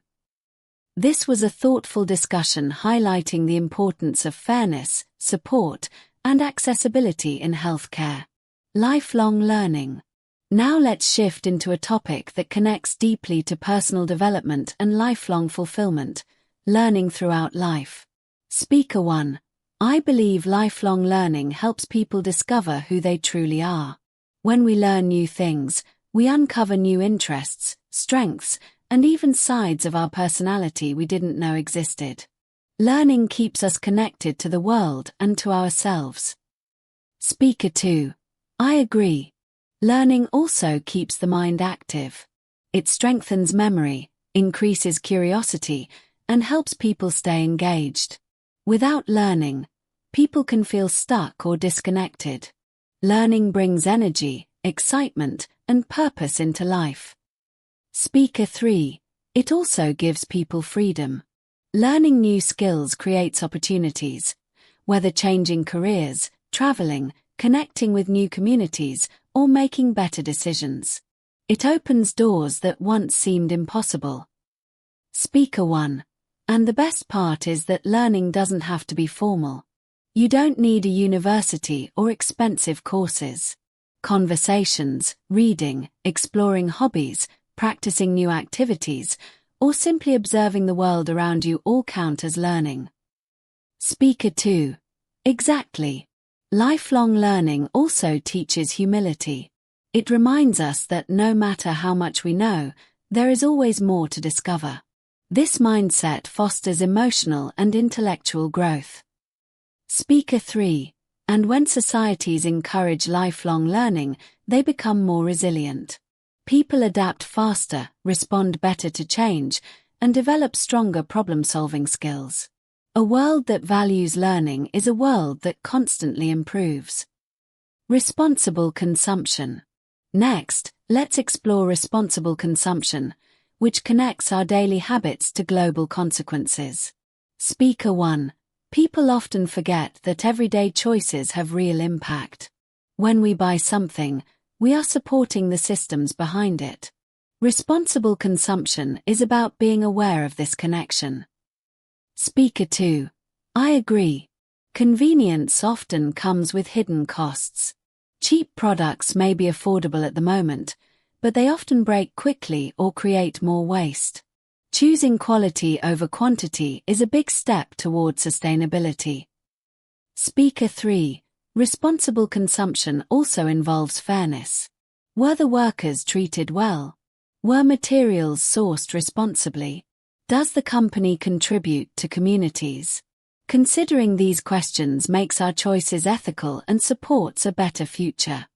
This was a thoughtful discussion highlighting the importance of fairness, support, and accessibility in healthcare. Lifelong learning. Now let's shift into a topic that connects deeply to personal development and lifelong fulfillment, learning throughout life. Speaker 1, I believe lifelong learning helps people discover who they truly are. When we learn new things, we uncover new interests, strengths, and even sides of our personality we didn't know existed. Learning keeps us connected to the world and to ourselves. Speaker 2, I agree. Learning also keeps the mind active. It strengthens memory, increases curiosity, and helps people stay engaged. Without learning, people can feel stuck or disconnected. Learning brings energy, excitement, and purpose into life. Speaker 3. It also gives people freedom. Learning new skills creates opportunities, whether changing careers, traveling, connecting with new communities, or making better decisions. It opens doors that once seemed impossible. Speaker 1. And the best part is that learning doesn't have to be formal. You don't need a university or expensive courses. Conversations, reading, exploring hobbies, practicing new activities, or simply observing the world around you all count as learning. Speaker 2. Exactly. Lifelong learning also teaches humility. It reminds us that no matter how much we know, there is always more to discover. This mindset fosters emotional and intellectual growth. Speaker 3. And when societies encourage lifelong learning, they become more resilient. People adapt faster, respond better to change, and develop stronger problem-solving skills. A world that values learning is a world that constantly improves. Responsible consumption. Next, let's explore responsible consumption, which connects our daily habits to global consequences. Speaker 1. People often forget that everyday choices have real impact. When we buy something, we are supporting the systems behind it. Responsible consumption is about being aware of this connection. Speaker 2. I agree. Convenience often comes with hidden costs. Cheap products may be affordable at the moment, but they often break quickly or create more waste. Choosing quality over quantity is a big step toward sustainability. Speaker 3. Responsible consumption also involves fairness. Were the workers treated well? Were materials sourced responsibly? Does the company contribute to communities? Considering these questions makes our choices ethical and supports a better future.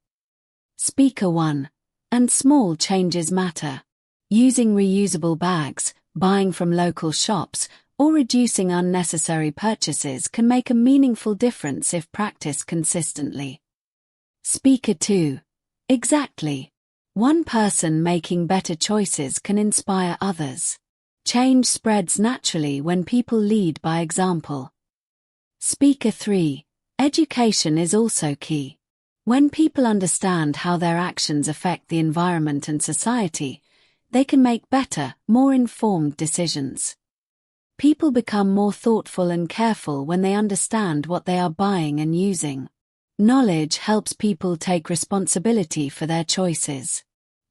Speaker 1. And small changes matter. Using reusable bags, buying from local shops, or reducing unnecessary purchases can make a meaningful difference if practiced consistently. Speaker 2. Exactly. One person making better choices can inspire others. Change spreads naturally when people lead by example. Speaker 3. Education is also key. When people understand how their actions affect the environment and society, they can make better, more informed decisions. People become more thoughtful and careful when they understand what they are buying and using. Knowledge helps people take responsibility for their choices.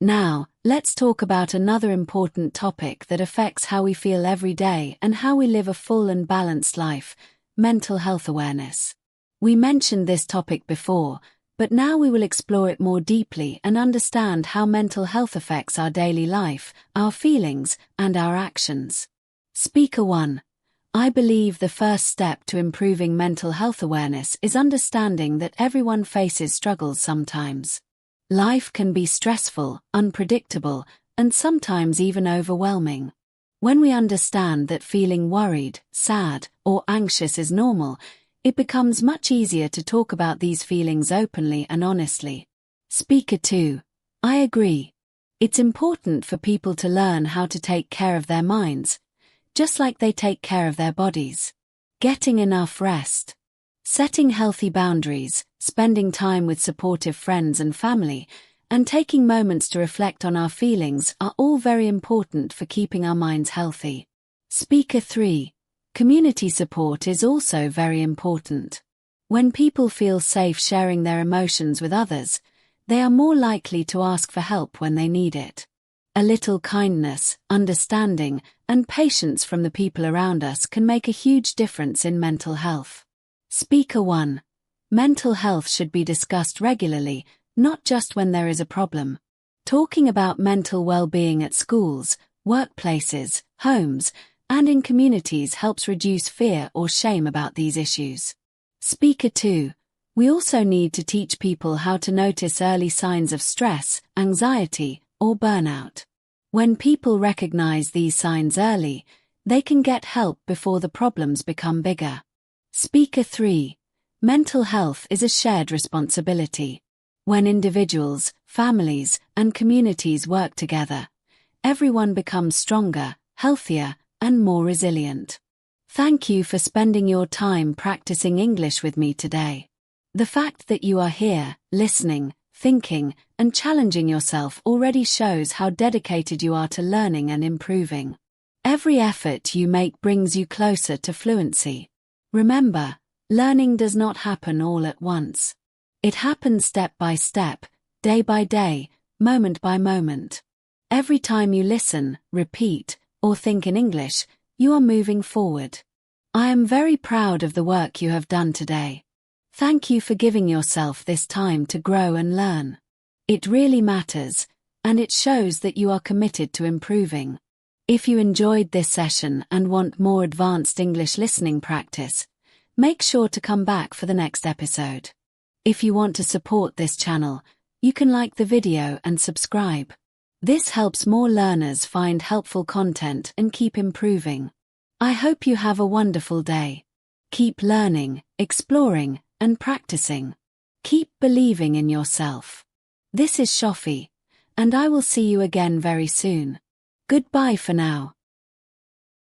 Now, let's talk about another important topic that affects how we feel every day and how we live a full and balanced life: mental health awareness. We mentioned this topic before, but now we will explore it more deeply and understand how mental health affects our daily life, our feelings, and our actions. Speaker 1. I believe the first step to improving mental health awareness is understanding that everyone faces struggles sometimes. Life can be stressful, unpredictable, and sometimes even overwhelming. When we understand that feeling worried, sad, or anxious is normal, it becomes much easier to talk about these feelings openly and honestly. Speaker 2. I agree. It's important for people to learn how to take care of their minds, just like they take care of their bodies. Getting enough rest, setting healthy boundaries, spending time with supportive friends and family, and taking moments to reflect on our feelings are all very important for keeping our minds healthy. Speaker 3. Community support is also very important. When people feel safe sharing their emotions with others, they are more likely to ask for help when they need it. A little kindness, understanding, and patience from the people around us can make a huge difference in mental health. Speaker 1. Mental health should be discussed regularly, not just when there is a problem. Talking about mental well-being at schools, workplaces, homes, and in communities helps reduce fear or shame about these issues. Speaker 2. We also need to teach people how to notice early signs of stress, anxiety, or burnout. When people recognize these signs early, they can get help before the problems become bigger. Speaker 3. Mental health is a shared responsibility. When individuals, families, and communities work together, everyone becomes stronger, healthier, and more resilient. Thank you for spending your time practicing English with me today. The fact that you are here, listening, thinking, and challenging yourself already shows how dedicated you are to learning and improving. Every effort you make brings you closer to fluency. Remember, learning does not happen all at once. It happens step by step, day by day, moment by moment. Every time you listen, repeat, or think in English, you are moving forward. I am very proud of the work you have done today. Thank you for giving yourself this time to grow and learn. It really matters, and it shows that you are committed to improving. If you enjoyed this session and want more advanced English listening practice, make sure to come back for the next episode. If you want to support this channel, you can like the video and subscribe. This helps more learners find helpful content and keep improving. I hope you have a wonderful day. Keep learning, exploring, and practicing. Keep believing in yourself. This is Shofi, and I will see you again very soon. Goodbye for now.